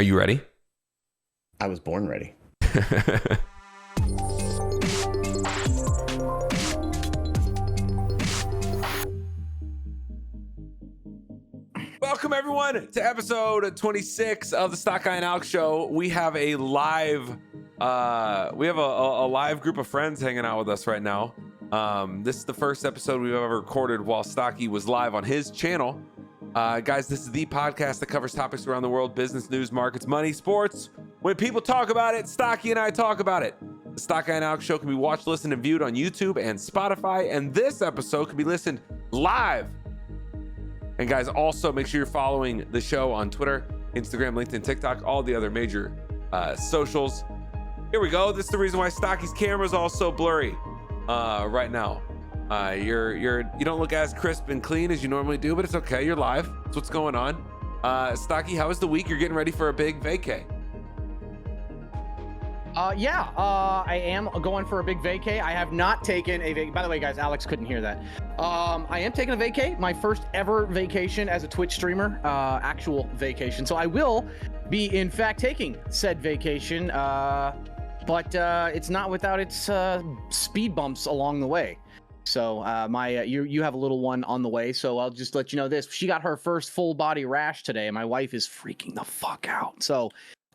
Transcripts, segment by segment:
Are you ready? I was born ready. Welcome everyone to episode 26 of the Stocky and Alex Show. We have a live, a live group of friends hanging out with us right now. This is the first episode we've ever recorded while Stocky was live on his channel. Guys, this is the podcast that covers topics around the world: business, news, markets, money, sports. When people talk about it, Stocky and I talk about it. The Stocky and Alex Show can be watched, listened, and viewed on YouTube and Spotify, and this episode can be listened live. And guys, also make sure you're following the show on Twitter, Instagram, LinkedIn, TikTok, all the other major socials. Here we go. This is the reason why Stocky's camera is all so blurry right now. You don't look as crisp and clean as you normally do, but it's okay. You're live. That's what's going on. Stocky, how was the week? You're getting ready for a big vacay. I am going for a big vacay. I have not taken a vacay. By the way, guys, Alex couldn't hear that. I am taking a vacay, my first ever vacation as a Twitch streamer, actual vacation. So I will be, in fact, taking said vacation, but it's not without its speed bumps along the way. So you have a little one on the way, so I'll just let you know this. She got her first full body rash today, and my wife is freaking the fuck out. So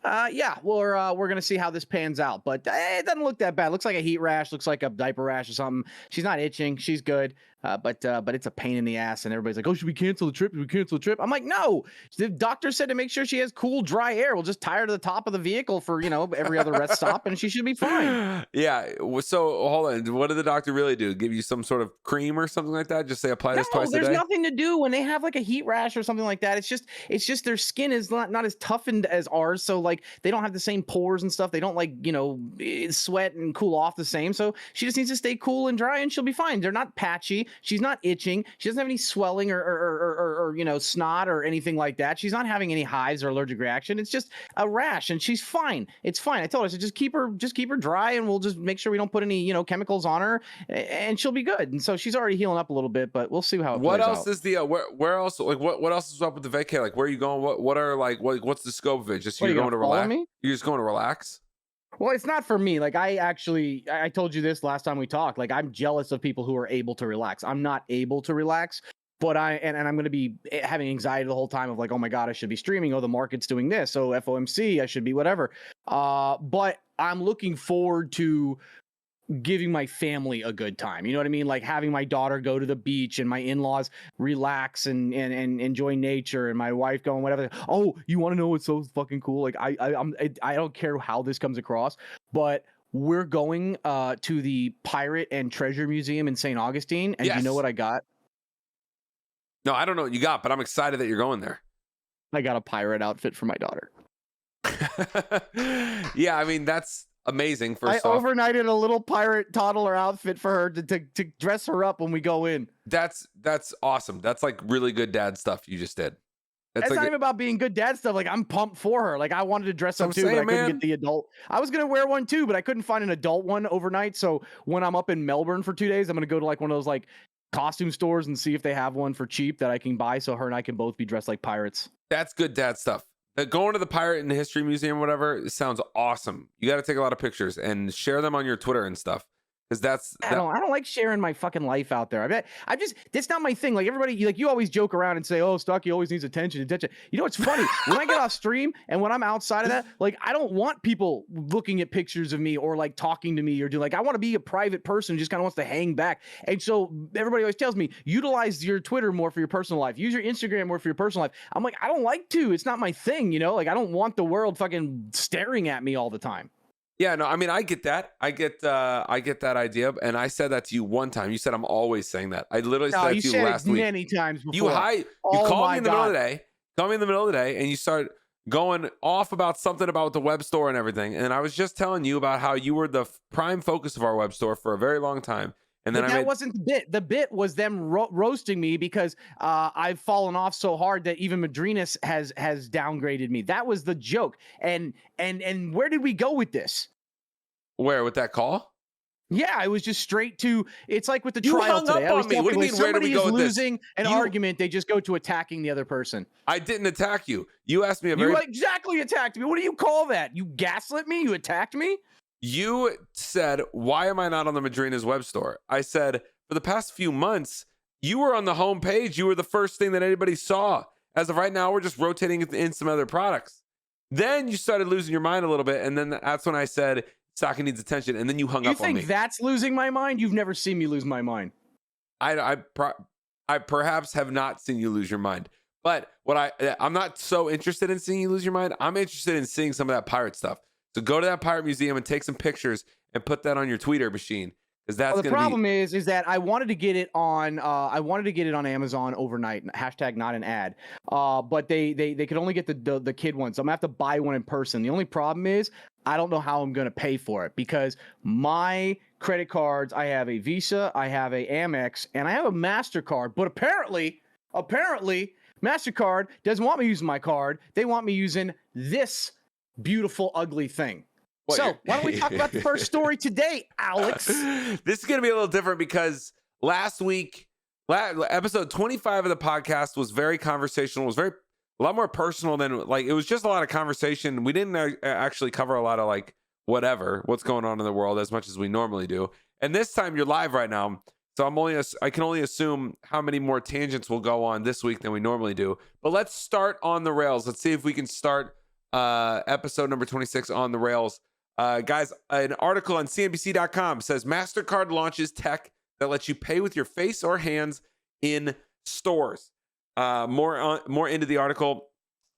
we're gonna see how this pans out, but it doesn't look that bad. Looks like a heat rash, looks like a diaper rash or something. She's not itching, she's good, but it's a pain in the ass, and everybody's like, oh, should we cancel the trip? Should we cancel the trip? I'm like, no. The doctor said to make sure she has cool, dry air. We'll just tie her to the top of the vehicle for every other rest stop, and she should be fine. Yeah. So hold on. What did the doctor really do? Give you some sort of cream or something like that? Just say apply this twice a day? There's nothing to do when they have like a heat rash or something like that. It's just their skin is not as toughened as ours, so like they don't have the same pores and stuff. They don't sweat and cool off the same. So she just needs to stay cool and dry, and she'll be fine. They're not patchy. She's not itching. She doesn't have any swelling or snot or anything like that. She's not having any hives or allergic reaction. It's just a rash, and she's fine. It's fine. I told her, so just keep her dry, and we'll just make sure we don't put any chemicals on her, and she'll be good. And so she's already healing up a little bit, but we'll see how it plays out. Is the where else, like what else is up with the vacay? Like, where are you going? What's the scope of it? Just you're going to relax? You're just going to relax? Well, it's not for me. Like, I told you this last time we talked. Like, I'm jealous of people who are able to relax. I'm not able to relax, but I'm going to be having anxiety the whole time of like, oh my God, I should be streaming. Oh, the market's doing this. So FOMC, I should be whatever. But I'm looking forward to giving my family a good time. You know what I mean? Like having my daughter go to the beach and my in-laws relax and enjoy nature, and my wife going whatever. Oh, you want to know what's so fucking cool? Like I don't care how this comes across, but we're going to the Pirate and Treasure Museum in St. Augustine, and You know what I got? No, I don't know what you got, but I'm excited that you're going there. I got a pirate outfit for my daughter. Yeah, I mean, that's amazing. I overnighted a little pirate toddler outfit for her to dress her up when we go in. That's awesome. That's like really good dad stuff you just did. That's like not even about being good dad stuff. Like, I'm pumped for her. Like, I wanted to dress up too, but I couldn't get the adult. I was gonna wear one too, but I couldn't find an adult one overnight. So when I'm up in Melbourne for 2 days, I'm gonna go to like one of those like costume stores and see if they have one for cheap that I can buy, so her and I can both be dressed like pirates. That's good dad stuff. Going to the Pirate and History Museum or whatever, it sounds awesome. You got to take a lot of pictures and share them on your Twitter and stuff. Because I don't like sharing my fucking life out there. That's not my thing. Like everybody, like you always joke around and say, "Oh, Stocky always needs attention." You know what's funny? When I get off stream and when I'm outside of that, like I don't want people looking at pictures of me or like talking to me or do like I want to be a private person who just kind of wants to hang back. And so everybody always tells me, utilize your Twitter more for your personal life. Use your Instagram more for your personal life. I'm like, I don't like to. It's not my thing, Like I don't want the world fucking staring at me all the time. Yeah, no, I mean, I get that. I get that idea, and I said that to you one time. You said I'm always saying that. I literally said that to you last week. Many times before. You called me in the middle of the day. Call me in the middle of the day, and you start going off about something about the web store and everything. And I was just telling you about how you were the prime focus of our web store for a very long time. And then that wasn't the bit. The bit was them roasting me because I've fallen off so hard that even Madrinas has downgraded me. That was the joke. And where did we go with this? Where with that call? Yeah, I was just straight to. It's like with the You trial hung up today. I was on me. What do you talking mean, where do we somebody go is with this? losing an argument, they just go to attacking the other person. I didn't attack you. You asked me a You very. exactly attacked me. What do you call that? You gaslit me? You attacked me? You said, "Why am I not on the Madrina's web store?" I said, "For the past few months, you were on the home page. You were the first thing that anybody saw. As of right now, we're just rotating in some other products." Then you started losing your mind a little bit, and then that's when I said, "Stocky needs attention," and then you hung up on me. You think that's losing my mind? You've never seen me lose my mind. I perhaps have not seen you lose your mind, but I'm not so interested in seeing you lose your mind. I'm interested in seeing some of that pirate stuff. So go to that pirate museum and take some pictures and put that on your Twitter machine, because that's the problem is that I wanted to get it on Amazon overnight. Hashtag not an ad. But they could only get the kid one, so I'm gonna have to buy one in person. The only problem is I don't know how I'm gonna pay for it, because my credit cards, I have a Visa, I have a Amex, and I have a Mastercard. But apparently Mastercard doesn't want me using my card. They want me using this beautiful, ugly thing. Why don't we talk about the first story today, Alex? This is going to be a little different because last week, episode 25 of the podcast was very conversational. It was a lot more personal than, it was just a lot of conversation. We didn't actually cover a lot of what's going on in the world as much as we normally do. And this time you're live right now. So I can only assume how many more tangents will go on this week than we normally do. But let's start on the rails. Let's see if we can start episode number 26 on the rails. Guys, an article on CNBC.com says Mastercard launches tech that lets you pay with your face or hands in stores. More into the article.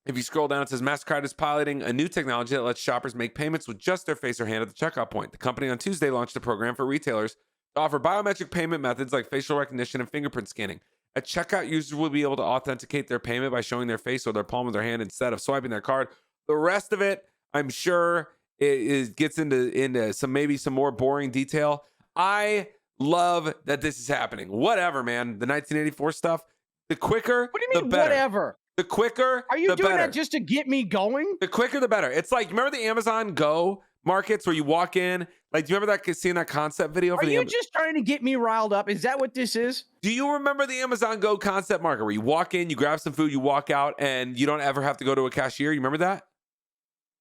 If you scroll down, it says Mastercard is piloting a new technology that lets shoppers make payments with just their face or hand at the checkout point. The company on Tuesday launched a program for retailers to offer biometric payment methods like facial recognition and fingerprint scanning. At checkout, users will be able to authenticate their payment by showing their face or their palm of their hand instead of swiping their card. The rest of it, I'm sure, gets into some more boring detail. I love that this is happening. Whatever, man. The 1984 stuff. The quicker, what do you mean, the better. Whatever? The quicker, are you the doing better. that just to get me going? The quicker, the better. It's like, remember the Amazon Go markets where you walk in? Do you remember seeing that concept video? Are you just trying to get me riled up? Is that what this is? Do you remember the Amazon Go concept market where you walk in, you grab some food, you walk out, and you don't ever have to go to a cashier? You remember that?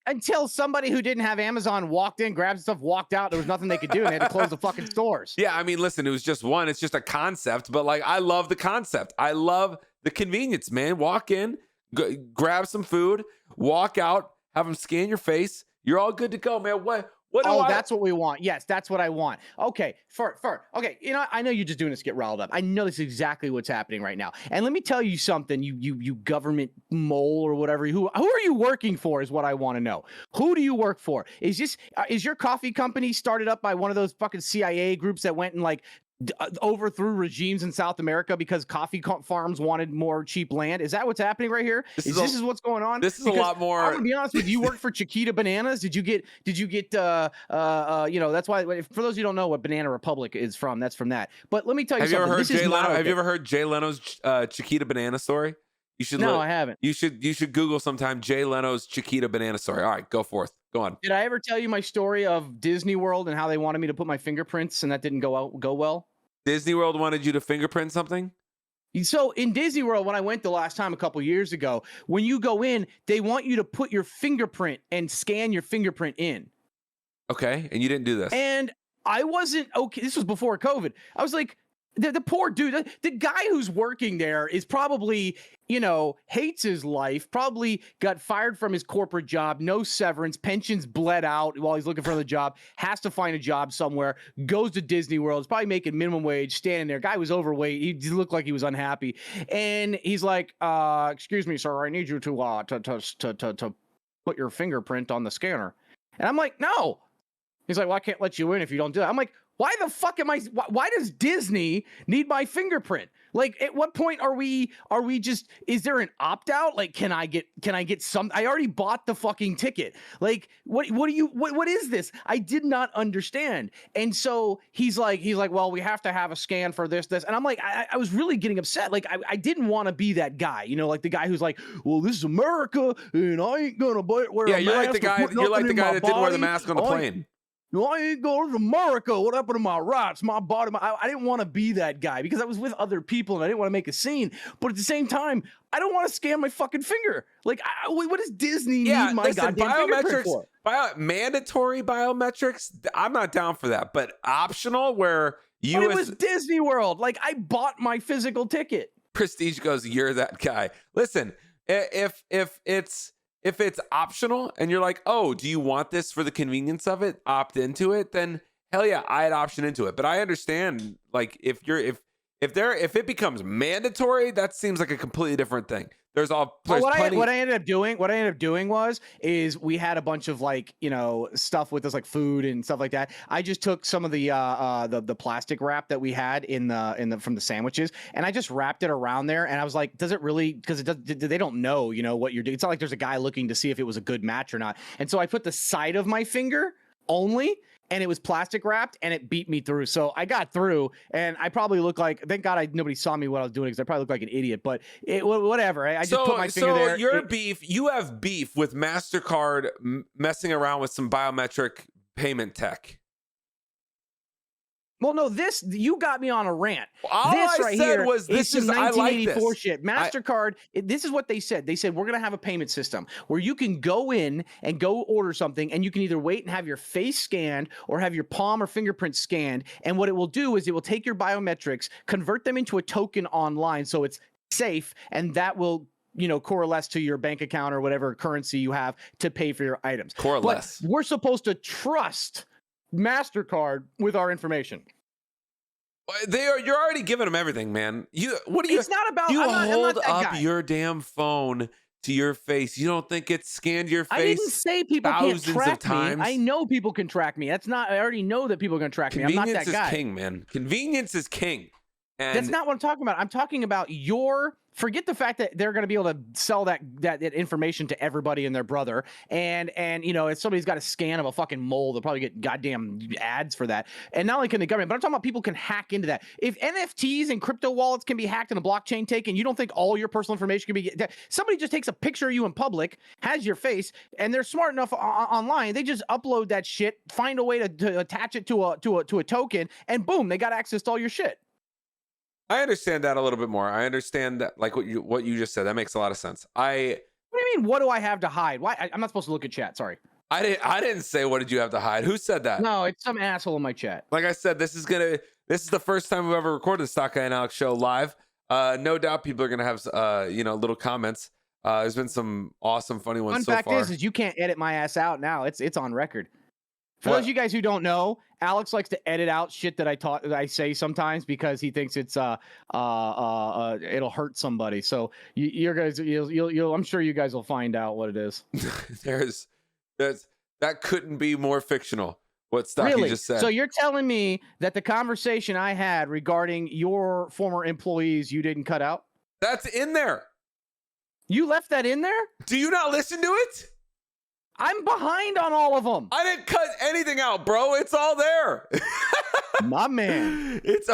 Until somebody who didn't have Amazon walked in, grabbed stuff, walked out. There was nothing they could do, and they had to close the fucking stores. Yeah, I mean, listen, it was just one. It's just a concept, but I love the concept. I love the convenience, man. Walk in, grab some food, walk out, have them scan your face. You're all good to go, man. That's what we want. Yes, that's what I want. Okay, okay. I know you're just doing this to get riled up. I know this is exactly what's happening right now. And let me tell you something, you government mole or whatever. Who are you working for is what I want to know. Who do you work for? Is your coffee company started up by one of those fucking CIA groups that went and overthrew regimes in South America because coffee farms wanted more cheap land? Is that what's happening right here? This is what's going on? This is a lot more. I'm gonna be honest with you. You work for Chiquita Bananas. Did you get that's why, for those who don't know what Banana Republic is from, that's from that. But let me tell you something. Have you ever heard Jay Leno's Chiquita Banana story? You should. No, I haven't. You should Google sometime Jay Leno's Chiquita Banana story. All right, go forth. Go on. Did I ever tell you my story of Disney World and how they wanted me to put my fingerprints and that didn't go well? Disney World wanted you to fingerprint something? So in Disney World, when I went the last time a couple years ago, when you go in, they want you to put your fingerprint and scan your fingerprint in. Okay, and you didn't do this. And I wasn't okay. This was before COVID. I was like, the poor dude, the guy who's working there is probably, hates his life, probably got fired from his corporate job, no severance, pensions bled out while he's looking for another job, has to find a job somewhere, goes to Disney World, is probably making minimum wage, standing there. Guy was overweight. He looked like he was unhappy. And he's like, excuse me, sir, I need you to put your fingerprint on the scanner. And I'm like, no. He's like, well, I can't let you in if you don't do that. I'm like, why the fuck am I? Why does Disney need my fingerprint? At what point are we just? Is there an opt out? Can I get some? I already bought the fucking ticket. What is this? I did not understand. And so he's like, well, we have to have a scan for this. And I'm like, I was really getting upset. I didn't want to be that guy, the guy who's like, well, this is America, and I ain't gonna wear. Yeah, you're like the guy. You're like the guy that didn't wear the mask on the plane. I ain't going to America. What happened to my rights, my body? I didn't want to be that guy because I was with other people and I didn't want to make a scene. But at the same time, I don't want to scan my fucking finger. Like, what does Disney need my goddamn fingerprint for? Mandatory biometrics, I'm not down for that. But optional, where you... But it was Disney World. Like, I bought my physical ticket. Prestige goes, you're that guy. Listen, if it's optional and you're like, oh, do you want this for the convenience of it? Opt into it, then hell yeah, I'd option into it. But I understand, like, if it becomes mandatory, that seems like a completely different thing. What I ended up doing was we had a bunch of, like, you know, stuff with us, like food and stuff like that. I just took some of the plastic wrap that we had from the sandwiches, and I just wrapped it around there. And I was like, does it really? Because they don't know, you know, what you're doing. It's not like there's a guy looking to see if it was a good match or not. And so I put the side of my finger only, and it was plastic wrapped, and it beat me through. So I got through, and I probably look like, thank God nobody saw me what I was doing, because I probably look like an idiot, but whatever. I just put my finger there. So you have beef with MasterCard messing around with some biometric payment tech. Well, no, you got me on a rant. All I said was this is 1984 shit. MasterCard, this is what they said. They said, we're going to have a payment system where you can go in and go order something, and you can either wait and have your face scanned or have your palm or fingerprint scanned. And what it will do is it will take your biometrics, convert them into a token online so it's safe, and that will, you know, coalesce to your bank account or whatever currency you have to pay for your items. Coalesce. But we're supposed to trust MasterCard with our information. You're already giving them everything, man. It's not about. You I'm not hold that up guy. your damn phone to your face. You don't think it scanned your face? I didn't say people can't track times. me. I know people can track me. That's not. I already know that people are going to track me. I'm not that guy. Convenience is king, man. Convenience is king. And that's not what I'm talking about. I'm talking about forget the fact that they're going to be able to sell that information to everybody and their brother. And you know, if somebody's got a scan of a fucking mole, they'll probably get goddamn ads for that. And not only can the government, but I'm talking about people can hack into that. If NFTs and crypto wallets can be hacked and a blockchain taken, you don't think all your personal information can be... Somebody just takes a picture of you in public, has your face, and they're smart enough online, they just upload that shit, find a way to attach it to a token, and boom, they got access to all your shit. I understand that a little bit more. I understand that, like what you just said. That makes a lot of sense. What do you mean? What do I have to hide? Why? I'm not supposed to look at chat. Sorry. I didn't say what did you have to hide. Who said that? No, it's some asshole in my chat. Like I said, this is the first time we've ever recorded the Stocky and Alex show live. No doubt people are gonna have little comments. There's been some awesome, funny ones so far. Fun fact is you can't edit my ass out now. It's on record. For those of you guys who don't know, Alex likes to edit out shit that I say sometimes because he thinks it's it'll hurt somebody. So you guys, I'm sure you guys will find out what it is. that couldn't be more fictional. What Stocky just said. So you're telling me that the conversation I had regarding your former employees you didn't cut out? That's in there. You left that in there? Do you not listen to it? I'm behind on all of them. I didn't cut anything out, bro. It's all there. My man. It's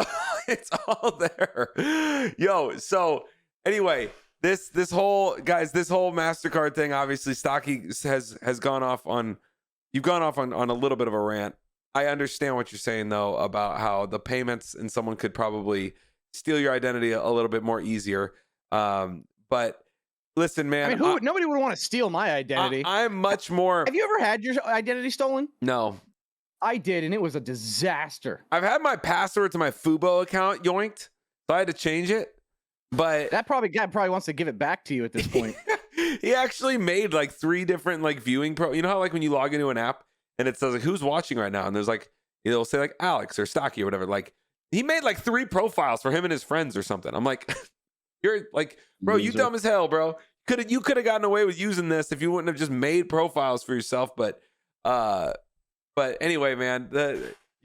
all there. Yo, so anyway, this whole MasterCard thing, obviously Stocky has gone off on, you've gone off on a little bit of a rant. I understand what you're saying though about how the payments and someone could probably steal your identity a little bit more easier. But listen, man. I mean, nobody would want to steal my identity. I'm much more. Have you ever had your identity stolen? No. I did, and it was a disaster. I've had my password to my Fubo account yoinked, so I had to change it. But that guy probably wants to give it back to you at this point. He actually made like 3 different like viewing you know how like when you log into an app and it says like who's watching right now, and there's like it'll say like Alex or Stocky or whatever. Like he made like 3 profiles for him and his friends or something. I'm like. You're like, bro, you dumb as hell, bro. You could have gotten away with using this if you wouldn't have just made profiles for yourself. But anyway, man,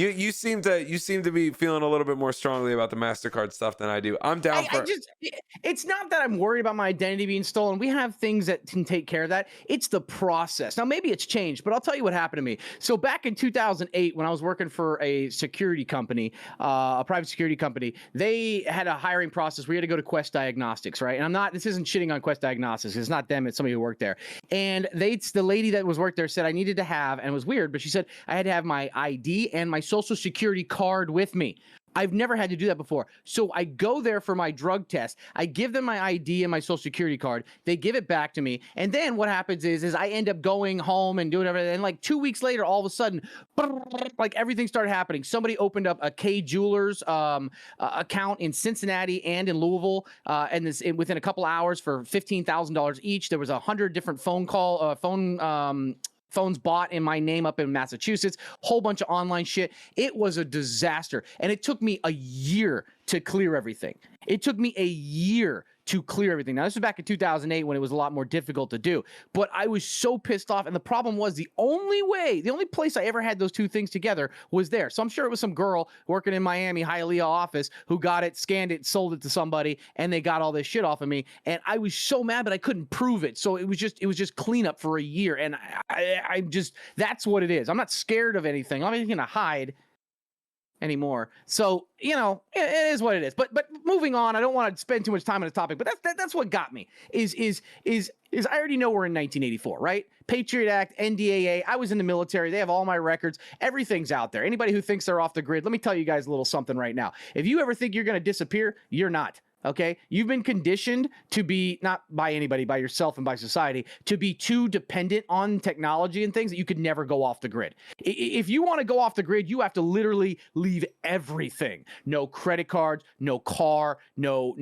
You seem to be feeling a little bit more strongly about the Mastercard stuff than I do. I'm down for. It's not that I'm worried about my identity being stolen. We have things that can take care of that. It's the process. Now maybe it's changed, but I'll tell you what happened to me. So back in 2008, when I was working for a security company, a private security company, they had a hiring process where you had to go to Quest Diagnostics, right? And this isn't shitting on Quest Diagnostics. It's not them. It's somebody who worked there. And the lady that was worked there said I needed to have, and it was weird, but she said I had to have my ID and my social security card with me. I've never had to do that before. So I go there for my drug test. I give them my ID and my social security card. They give it back to me. And then what happens is I end up going home and doing everything. And like 2 weeks later, all of a sudden, like everything started happening. Somebody opened up a K Jewelers account in Cincinnati and in Louisville. Within a couple hours for $15,000 each. There was 100 different phones bought in my name up in Massachusetts, whole bunch of online shit. It was a disaster. And it took me a year to clear everything. It took me a year to clear everything. Now, this was back in 2008 when it was a lot more difficult to do. But I was so pissed off. And the problem was the only place I ever had those two things together was there. So I'm sure it was some girl working in Miami Hialeah office who got it, scanned it, sold it to somebody, and they got all this shit off of me. And I was so mad, but I couldn't prove it. So it was just cleanup for a year. And I just, that's what it is. I'm not scared of anything. I'm not going to hide anymore. So, it is what it is. But moving on, I don't want to spend too much time on the topic, but that's what got me is I already know we're in 1984, right? Patriot Act, NDAA. I was in the military. They have all my records. Everything's out there. Anybody who thinks they're off the grid, let me tell you guys a little something right now. If you ever think you're going to disappear, you're not. Okay, you've been conditioned to be, not by anybody, by yourself and by society, to be too dependent on technology and things that you could never go off the grid. If you want to go off the grid, you have to literally leave everything. No credit cards, no car, no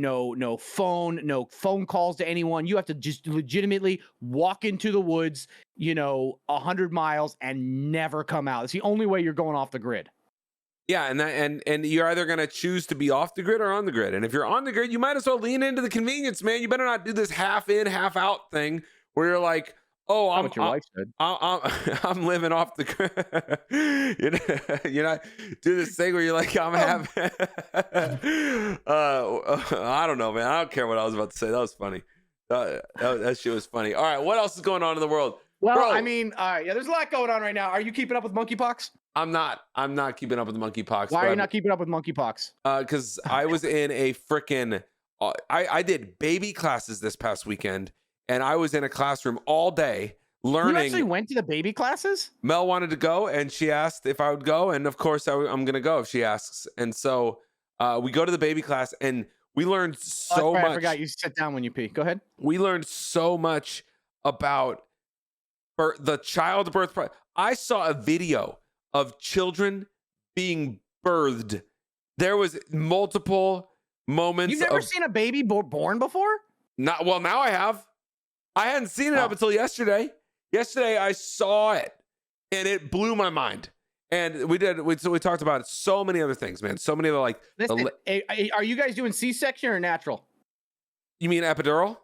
phone calls to anyone. You have to just legitimately walk into the woods, 100 miles and never come out. It's the only way you're going off the grid. Yeah, and you're either going to choose to be off the grid or on the grid. And if you're on the grid, you might as well lean into the convenience, man. You better not do this half in, half out thing where you're like, oh, I'm living off the grid. You're not do this thing where you're like, I'm having. I don't know, man. I don't care what I was about to say. That was funny. That shit was funny. All right, what else is going on in the world? Well, Bro, I mean, there's a lot going on right now. Are you keeping up with monkeypox? I'm not keeping up with the monkeypox. Why are you not keeping up with monkeypox? Because I was in a freaking. I did baby classes this past weekend, and I was in a classroom all day learning. You actually went to the baby classes? Mel wanted to go, and she asked if I would go, and of course I'm gonna go if she asks. And so we go to the baby class, and we learned so much. I forgot you sit down when you pee. Go ahead. We learned so much about the childbirth. I saw a video of children being birthed. There was multiple moments. You've never seen a baby born before? Not well. Now I have. I hadn't seen it up until yesterday. Yesterday I saw it, and it blew my mind. And we talked about so many other things, man. So many other like. Listen, are you guys doing C-section or natural? You mean epidural?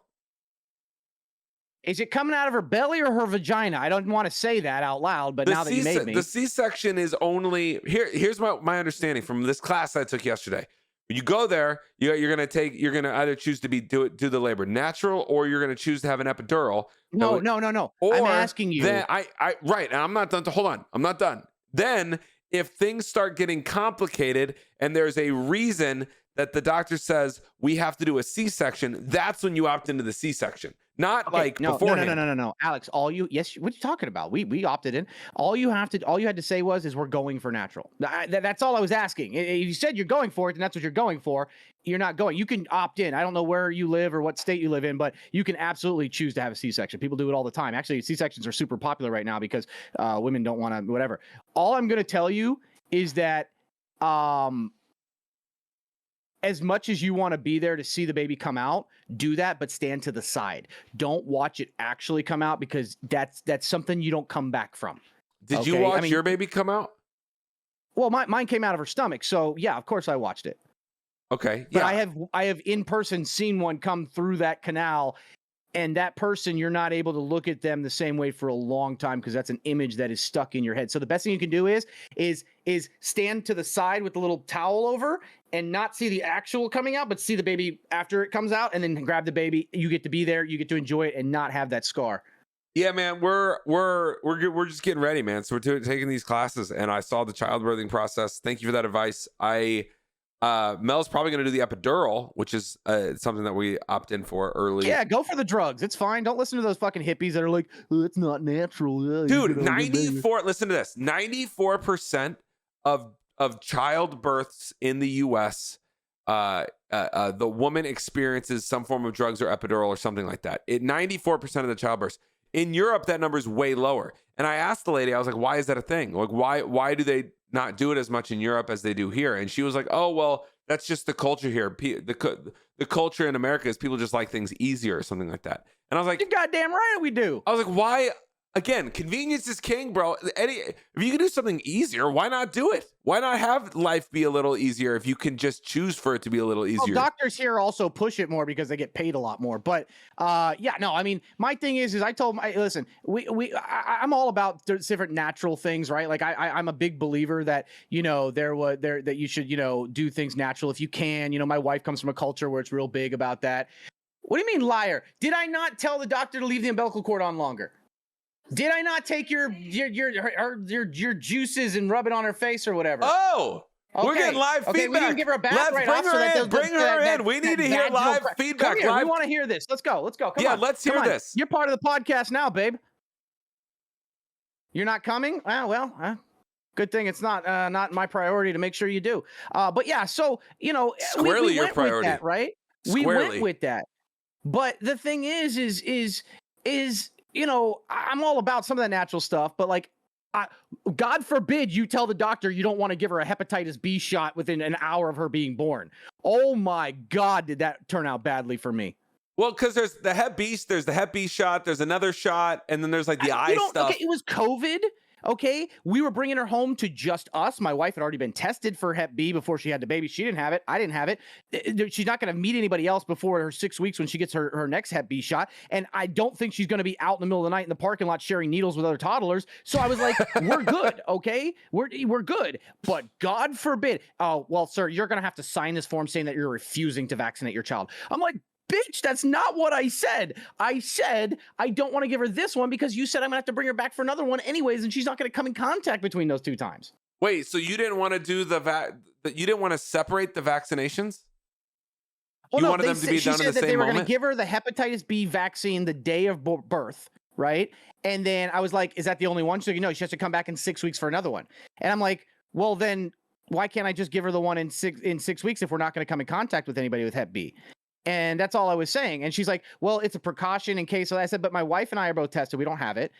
Is it coming out of her belly or her vagina? I don't want to say that out loud, but now that you made me. The C-section is only here's my understanding from this class I took yesterday. When you go there, you're gonna either choose to do the labor natural, or you're gonna choose to have an epidural. No. I'm asking you. Right, and I'm not done. Hold on, I'm not done. Then if things start getting complicated and there's a reason that the doctor says we have to do a C-section, that's when you opt into the C-section. Not beforehand. No. Alex, what are you talking about? We opted in. All you had to say was we're going for natural. That's all I was asking. If you said you're going for it, then that's what you're going for. You're not going. You can opt in. I don't know where you live or what state you live in, but you can absolutely choose to have a C-section. People do it all the time. Actually, C-sections are super popular right now because women don't want to, whatever. All I'm going to tell you is that as much as you want to be there to see the baby come out, do that, but stand to the side. Don't watch it actually come out, because that's something you don't come back from. Did you watch your baby come out? Well, mine came out of her stomach, so yeah, of course I watched it. Okay, yeah. But I have in person seen one come through that canal, And that person, you're not able to look at them the same way for a long time because that's an image that is stuck in your head. So the best thing you can do is stand to the side with the little towel over and not see the actual coming out, but see the baby after it comes out, and then grab the baby. You get to be there, you get to enjoy it, and not have that scar. Yeah, man, we're just getting ready, man. So we're taking these classes, and I saw the childbirthing process. Thank you for that advice. Mel's probably going to do the epidural, which is something that we opt in for early. Yeah, go for the drugs. It's fine. Don't listen to those fucking hippies that are like, oh, it's not natural. Dude, 94. Listen to this: 94% of childbirths in the U.S. The woman experiences some form of drugs or epidural or something like that. 94% of the childbirths. In Europe, that number is way lower. And I asked the lady, I was like, why is that a thing? Like, why do they not do it as much in Europe as they do here? And she was like, oh, well, that's just the culture here. The culture in America is people just like things easier or something like that. And I was like, you're goddamn right we do. I was like, why? Again, convenience is king, bro. If you can do something easier, why not do it? Why not have life be a little easier if you can just choose for it to be a little easier? Well, doctors here also push it more because they get paid a lot more. But yeah, no, I mean, my thing is I told my listen, I'm all about different natural things, right? Like I'm a big believer that that you should do things natural if you can. My wife comes from a culture where it's real big about that. What do you mean, liar? Did I not tell the doctor to leave the umbilical cord on longer? Did I not take your juices and rub it on her face or whatever? Oh, okay. We're getting live feedback. We didn't give her a bath right off. Bring her in. We need to hear live feedback. We want to hear this. Let's go. Come on. Let's hear this. You're part of the podcast now, babe. You're not coming? Good thing it's not my priority to make sure you do. But yeah, so squarely we your went priority, with that, right? Squarely. We went with that. But the thing is I'm all about some of that natural stuff, but like, God forbid you tell the doctor you don't want to give her a hepatitis B shot within an hour of her being born. Oh my God, did that turn out badly for me? Well, because there's the Hep B, there's the Hep B shot, there's another shot, and then there's like the eye stuff. Okay, it was COVID. Okay, we were bringing her home to just us. My wife had already been tested for Hep B before she had the baby. She didn't have it. I didn't have it. She's not going to meet anybody else before her 6 weeks when she gets her next Hep B shot. And I don't think she's going to be out in the middle of the night in the parking lot sharing needles with other toddlers. So I was like, we're good, okay? We're good. But God forbid. Oh, well, sir, you're going to have to sign this form saying that you're refusing to vaccinate your child. I'm like, bitch, that's not what I said. I said I don't want to give her this one because you said I'm gonna have to bring her back for another one anyways, and she's not gonna come in contact between those two times. Wait, so you didn't want to do you didn't want to separate the vaccinations? Well, you wanted them to be done in the same moment? They were gonna give her the hepatitis B vaccine the day of birth, right? And then I was like, is that the only one? She's like, she has to come back in 6 weeks for another one. And I'm like, well, then why can't I just give her the one in 6 weeks if we're not gonna come in contact with anybody with Hep B? And that's all I was saying. And she's like, well, it's a precaution in case. So I said, but my wife and I are both tested. We don't have it.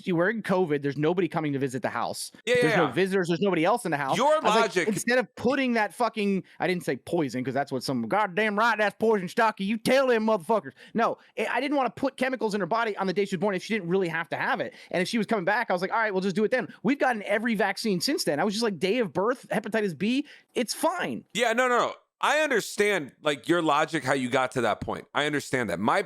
We're in COVID. There's nobody coming to visit the house. There's no visitors. There's nobody else in the house. Your logic. Like, instead of putting that fucking, I didn't say poison because that's what some goddamn right. That's poison, Stocky. You tell them motherfuckers. No, I didn't want to put chemicals in her body on the day she was born if she didn't really have to have it. And if she was coming back, I was like, all right, we'll just do it then. We've gotten every vaccine since then. I was just like, day of birth, hepatitis B. It's fine. Yeah, no. I understand like your logic, how you got to that point. I understand that. My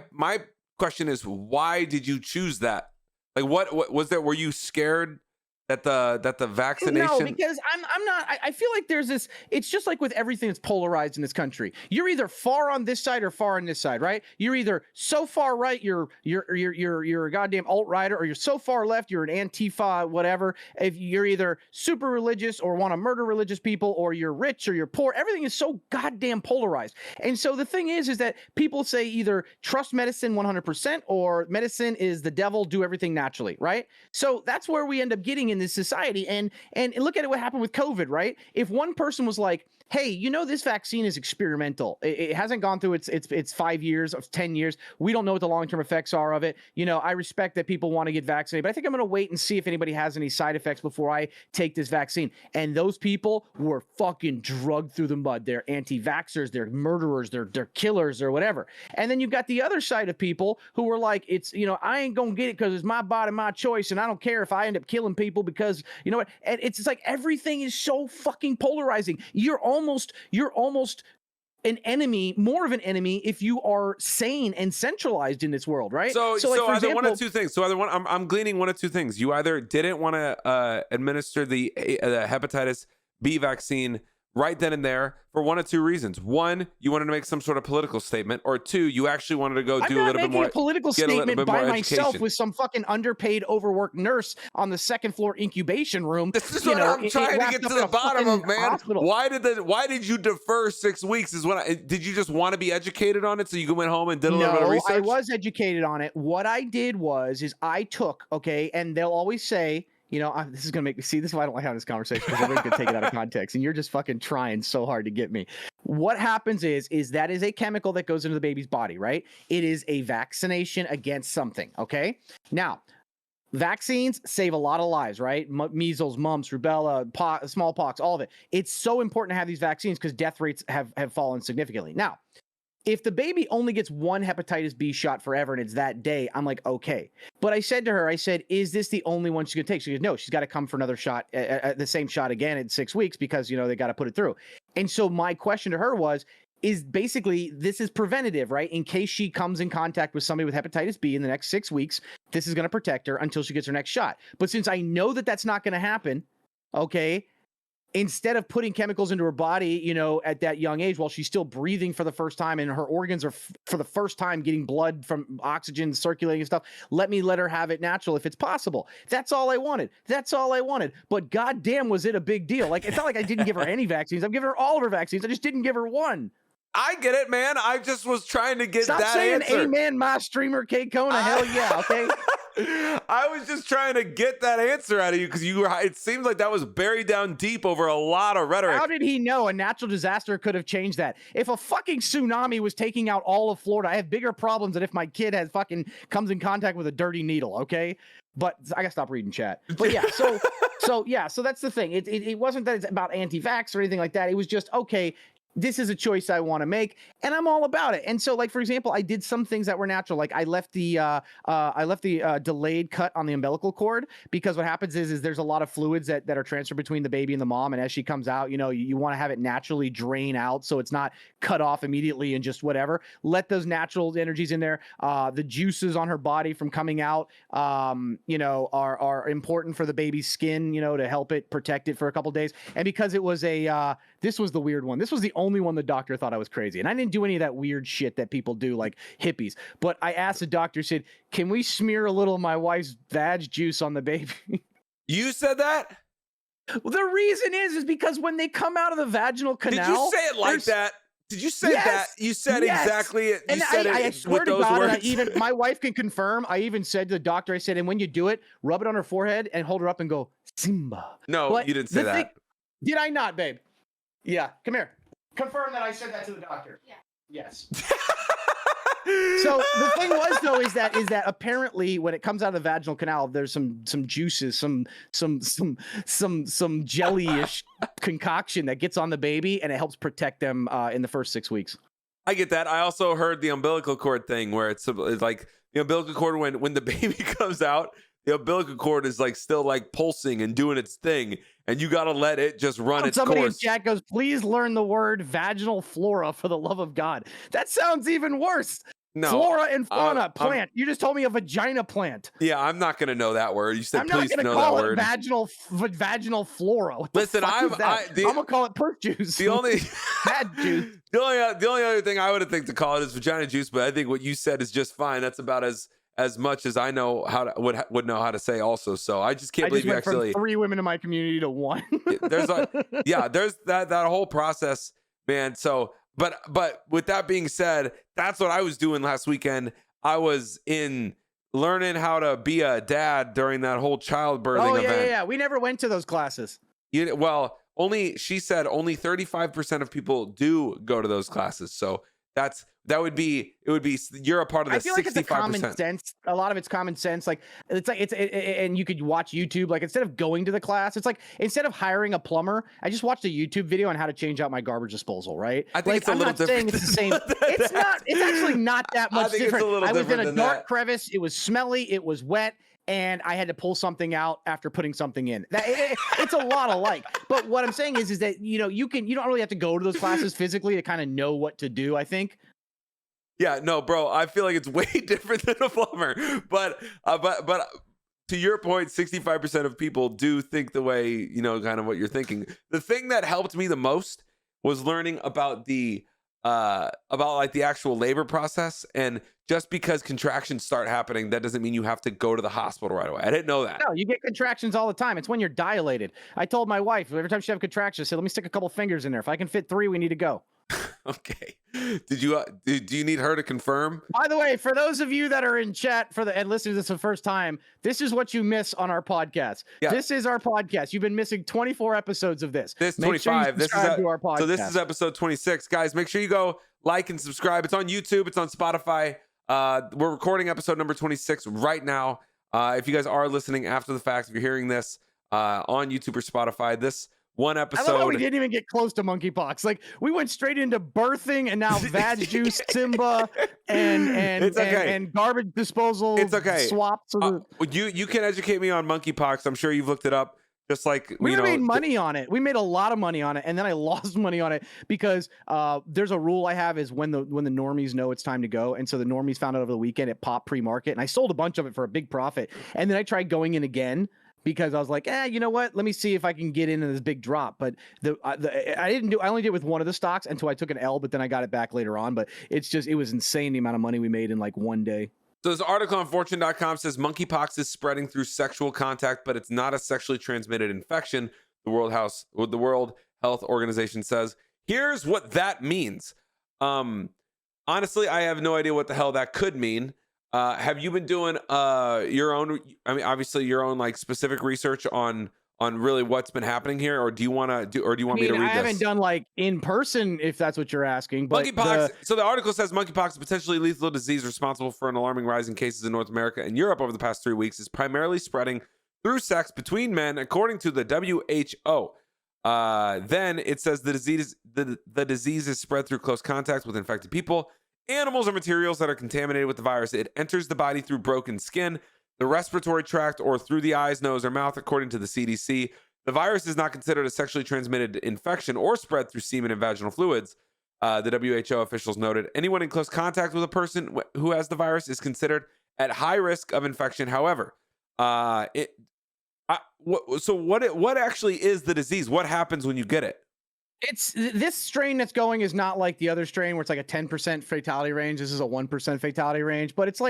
question is, why did you choose that? Like, what was there? Were you scared that the vaccination? No, because I'm not. I feel like there's this. It's just like with everything that's polarized in this country. You're either far on this side or far on this side, right? You're either so far right, you're a goddamn alt-righter, or you're so far left, you're an Antifa, whatever. If you're either super religious or want to murder religious people, or you're rich or you're poor, everything is so goddamn polarized. And so the thing is that people say either trust medicine 100% or medicine is the devil, do everything naturally, right? So that's where we end up getting in this society. And look at it, what happened with COVID, right? If one person was like, hey, this vaccine is experimental. It hasn't gone through its 5 years of 10 years. We don't know what the long-term effects are of it. I respect that people want to get vaccinated, but I think I'm going to wait and see if anybody has any side effects before I take this vaccine. And those people were fucking drugged through the mud. They're anti-vaxxers, they're murderers, they're killers or whatever. And then you've got the other side of people who were like, it's, I ain't going to get it because it's my body, my choice, and I don't care if I end up killing people because, you know what? And it's like everything is so fucking polarizing. You're almost an enemy, more of an enemy, if you are sane and centralized in this world, right? So like, for either example, one of two things. So either one, I'm gleaning one of two things. You either didn't want to administer the hepatitis B vaccine right then and there for one of two reasons. One, you wanted to make some sort of political statement, or two, you actually wanted to go do a little bit more. I'm not making a political statement by myself education. with some fucking underpaid, overworked nurse on the second floor incubation room. This is what I'm trying to get to the bottom of, man. Hospital. Why did you defer 6 weeks? Did you just want to be educated on it, so you went home and did a little bit of research? I was educated on it. What I did is I took, and they'll always say, this is going to make me see. This is why I don't like having this conversation, because everybody's going to take it out of context, and you're just fucking trying so hard to get me. What happens is that is a chemical that goes into the baby's body, right? It is a vaccination against something, okay? Now, vaccines save a lot of lives, right? Measles, mumps, rubella, smallpox, all of it. It's so important to have these vaccines because death rates have fallen significantly. Now, if the baby only gets one hepatitis B shot forever and it's that day, I'm like, okay. But I said to her, is this the only one she's going to take? She goes, no, she's got to come for another shot, the same shot again in 6 weeks because, they got to put it through. And so my question to her is basically, this is preventative, right? In case she comes in contact with somebody with hepatitis B in the next 6 weeks, this is going to protect her until she gets her next shot. But since I know that that's not going to happen, okay, instead of putting chemicals into her body, at that young age while she's still breathing for the first time and her organs are for the first time getting blood from oxygen circulating and stuff, let her have it natural if it's possible. That's all I wanted. But goddamn, was it a big deal? Like, it's not like I didn't give her any vaccines. I'm giving her all of her vaccines. I just didn't give her one. I get it, man. I just was trying to get Stop that saying answer. Amen, my streamer K Kona. Hell yeah, okay? I was just trying to get that answer out of you because it seems like that was buried down deep over a lot of rhetoric. How did he know a natural disaster could have changed that? If a fucking tsunami was taking out all of Florida, I have bigger problems than if my kid comes in contact with a dirty needle, okay? But I gotta stop reading chat. But yeah, so that's the thing. It wasn't that it's about anti-vax or anything like that. It was just, okay, this is a choice I want to make, and I'm all about it. And so, like, for example, I did some things that were natural. Like, I left the delayed cut on the umbilical cord, because what happens is there's a lot of fluids that are transferred between the baby and the mom, and as she comes out, you want to have it naturally drain out so it's not cut off immediately and just whatever. Let those natural energies in there. The juices on her body from coming out, are important for the baby's skin, to help it protect it for a couple days. And because it was this was the weird one. This was the only one the doctor thought I was crazy. And I didn't do any of that weird shit that people do, like hippies. But I asked the doctor, said, can we smear a little of my wife's vag juice on the baby? You said that? Well, the reason is because when they come out of the vaginal canal. Did you say it like that? Did you say that? You said exactly it. You said it I swear with to those God, words. And my wife can confirm. I even said to the doctor, I said, and when you do it, rub it on her forehead and hold her up and go, Simba. No, you didn't say that. Did I not, babe? Yeah, come here. Confirm that I said that to the doctor. Yeah. Yes. So the thing was, though, is that apparently when it comes out of the vaginal canal, there's some juices, some jellyish concoction that gets on the baby, and it helps protect them in the first 6 weeks. I get that. I also heard the umbilical cord thing, where it's like the umbilical cord when the baby comes out, the umbilical cord is like still like pulsing and doing its thing, and you got to let it just run its somebody course. in chat goes, please learn the word vaginal flora for the love of God. That sounds even worse. No, flora and fauna plant. You just told me a vagina plant. Yeah, I'm not gonna know that word. You said please know that word. I'm not gonna call it vaginal flora. Listen, I'm gonna call it perk juice. The only bad juice. The only other thing I would think to call it is vagina juice, but I think what you said is just fine. That's about as much as I know would know how to say also. So I just can't believe you actually from 3 women in my community to 1. There's that whole process, man. So but with that being said, that's what I was doing last weekend. I was in learning how to be a dad during that whole childbirthing event. Yeah. We never went to those classes. She said only 35% of people do go to those classes. So it would be you're a part of the 65%. I feel like it's a common sense. A lot of it's common sense. Like and you could watch YouTube. Like instead of going to the class, it's like instead of hiring a plumber, I just watched a YouTube video on how to change out my garbage disposal. Right? I think it's a little different. I'm not saying it's the same. It's not. It's actually not that much different. I was in a dark crevice. It was smelly. It was wet. and I had to pull something out after putting something in. It's a lot alike. But what I'm saying is that you don't really have to go to those classes physically to kind of know what to do, I think. Yeah, no, bro, I feel like it's way different than a plumber. But to your point, 65% of people do think the way, kind of what you're thinking. The thing that helped me the most was learning about the actual labor process. And just because contractions start happening, that doesn't mean you have to go to the hospital right away. I didn't know that. No, you get contractions all the time. It's when you're dilated. I told my wife every time she have contractions, I said, let me stick a couple fingers in there. If I can fit 3, we need to go. Okay. Did you do you need her to confirm? By the way, for those of you that are in chat and listening to this for the first time, this is what you miss on our podcast. Yeah. This is our podcast. You've been missing 24 episodes of this. This 25. This is to our podcast. So this is episode 26. Guys, make sure you go like and subscribe. It's on YouTube, it's on Spotify. We're recording episode number 26 right now. If you guys are listening after the fact, if you're hearing this on YouTube or Spotify, this one episode. I love how we didn't even get close to monkeypox. Like we went straight into birthing and now vag juice, Simba, and garbage disposal. It's okay. Swaps. You can educate me on monkeypox. I'm sure you've looked it up. Just like we made money on it. We made a lot of money on it, and then I lost money on it because there's a rule I have is when the normies know it's time to go, and so the normies found out over the weekend it popped pre-market, and I sold a bunch of it for a big profit, and then I tried going in again. Because I was like, you know what? Let me see if I can get into this big drop. But I only did it with one of the stocks until I took an L, but then I got it back later on. But it was insane the amount of money we made in like one day. So this article on fortune.com says monkeypox is spreading through sexual contact, but it's not a sexually transmitted infection. The World Health Organization says, here's what that means. Honestly, I have no idea what the hell that could mean. Have you been doing your own? I mean, obviously your own like specific research on really what's been happening here, or do you want me to read this? I haven't done like in person, if that's what you're asking. But monkeypox. So the article says monkeypox, a potentially lethal disease responsible for an alarming rise in cases in North America and Europe over the past 3 weeks, is primarily spreading through sex between men, according to the WHO. Then it says the disease is spread through close contact with infected people, animals, or materials that are contaminated with the virus. It enters the body through broken skin, the respiratory tract, or through the eyes, nose, or mouth, according to the CDC. The virus is not considered a sexually transmitted infection or spread through semen and vaginal fluids. The WHO officials noted anyone in close contact with a person who has the virus is considered at high risk of infection. However, what actually is the disease? What happens when you get it? It's this strain that's going is not like the other strain where it's like a 10% fatality range. This is a 1% fatality range, but it's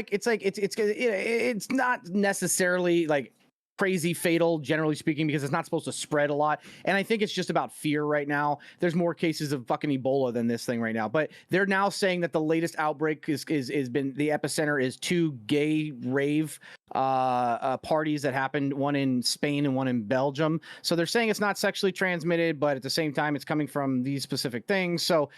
not necessarily like crazy fatal, generally speaking, because it's not supposed to spread a lot. And I think it's just about fear right now. There's more cases of fucking Ebola than this thing right now. But they're now saying that the latest outbreak is been the epicenter is 2 gay rave parties that happened, one in Spain and one in Belgium. So they're saying it's not sexually transmitted, but at the same time, it's coming from these specific things. So,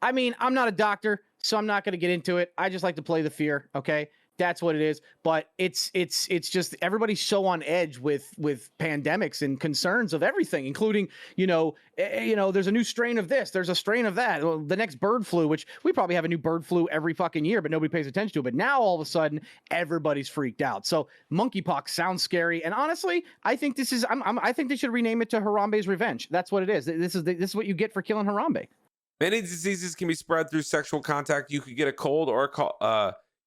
I mean, I'm not a doctor, so I'm not going to get into it. I just like to play the fear. Okay. That's what it is. But it's just everybody's so on edge with pandemics and concerns of everything, including, there's a new strain of this, there's a strain of that. Well, the next bird flu, which we probably have a new bird flu every fucking year, but nobody pays attention to it. But now all of a sudden, everybody's freaked out. So monkeypox sounds scary. And honestly, I think I think they should rename it to Harambe's Revenge. That's what it is. This is what you get for killing Harambe. Many diseases can be spread through sexual contact. You could get a cold or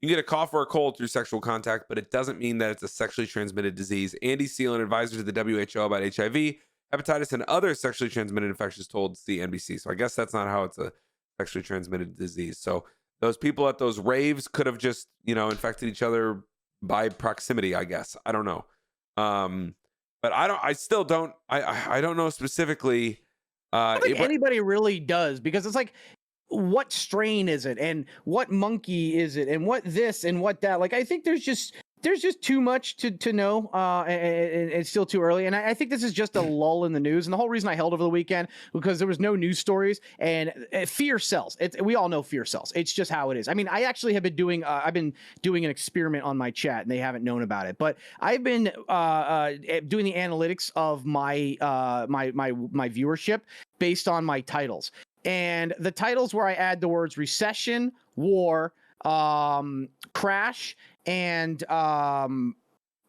you can get a cough or a cold through sexual contact, but it doesn't mean that it's a sexually transmitted disease. Andy Seal, an advisor to the WHO about HIV, hepatitis, and other sexually transmitted infections, told CNBC. So I guess that's not how it's a sexually transmitted disease. So those people at those raves could have just, infected each other by proximity, I guess. I don't know. But I don't know specifically. I don't think anybody really does, because it's like, what strain is it, and what monkey is it, and what this and what that? Like, I think there's just too much to know, and it's still too early. And I think this is just a lull in the news. And the whole reason I held over the weekend because there was no news stories, and fear sells. We all know fear sells. It's just how it is. I mean, I actually have been doing I've been doing an experiment on my chat, and they haven't known about it. But I've been doing the analytics of my my viewership based on my titles. And the titles where I add the words recession, war, crash, and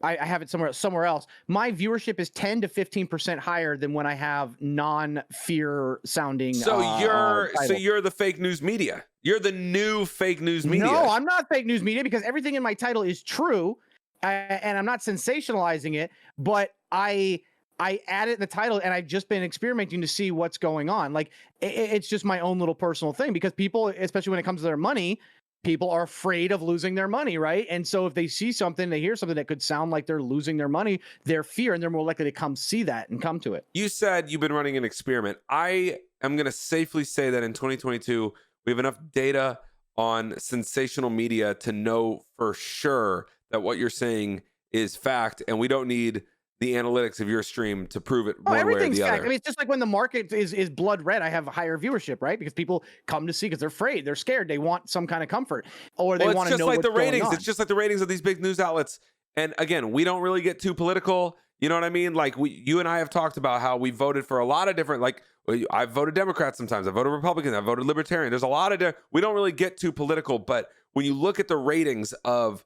I have it somewhere else. My viewership is 10 to 15% higher than when I have non-fear sounding. So title. you're the fake news media. You're the new fake news media. No, I'm not fake news media because everything in my title is true, and I'm not sensationalizing it. But I added the title, and I've just been experimenting to see what's going on. Like it's just my own little personal thing because people, especially when it comes to their money, people are afraid of losing their money, right? And so if they see something, they hear something that could sound like they're losing their money, they're fear, and they're more likely to come see that and come to it. You said you've been running an experiment. I am going to safely say that in 2022, we have enough data on sensational media to know for sure that what you're saying is fact, and we don't need the analytics of your stream to prove it one way or the other. I mean, it's just like when the market is blood red, I have a higher viewership, right? Because people come to see because they're afraid, they're scared, they want some kind of comfort, or they want to know what's going on. It's just like the ratings of these big news outlets. And again, we don't really get too political. You know what I mean? Like you and I have talked about how we voted for a lot of different, like I've voted Democrat sometimes, I voted Republican, I voted Libertarian. There's a lot of we don't really get too political, but when you look at the ratings of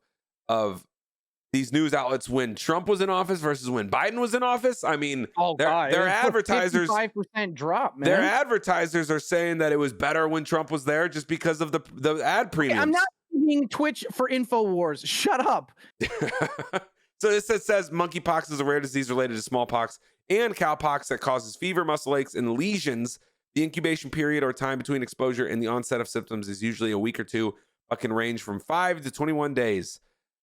these news outlets when Trump was in office versus when Biden was in office, I mean, their advertisers 55% drop, man. Their advertisers are saying that it was better when Trump was there just because of the ad premiums. I'm not being Twitch for InfoWars. Shut up. So this says monkeypox is a rare disease related to smallpox and cowpox that causes fever, muscle aches, and lesions. The incubation period or time between exposure and the onset of symptoms is usually a week or two, but can range from 5 to 21 days.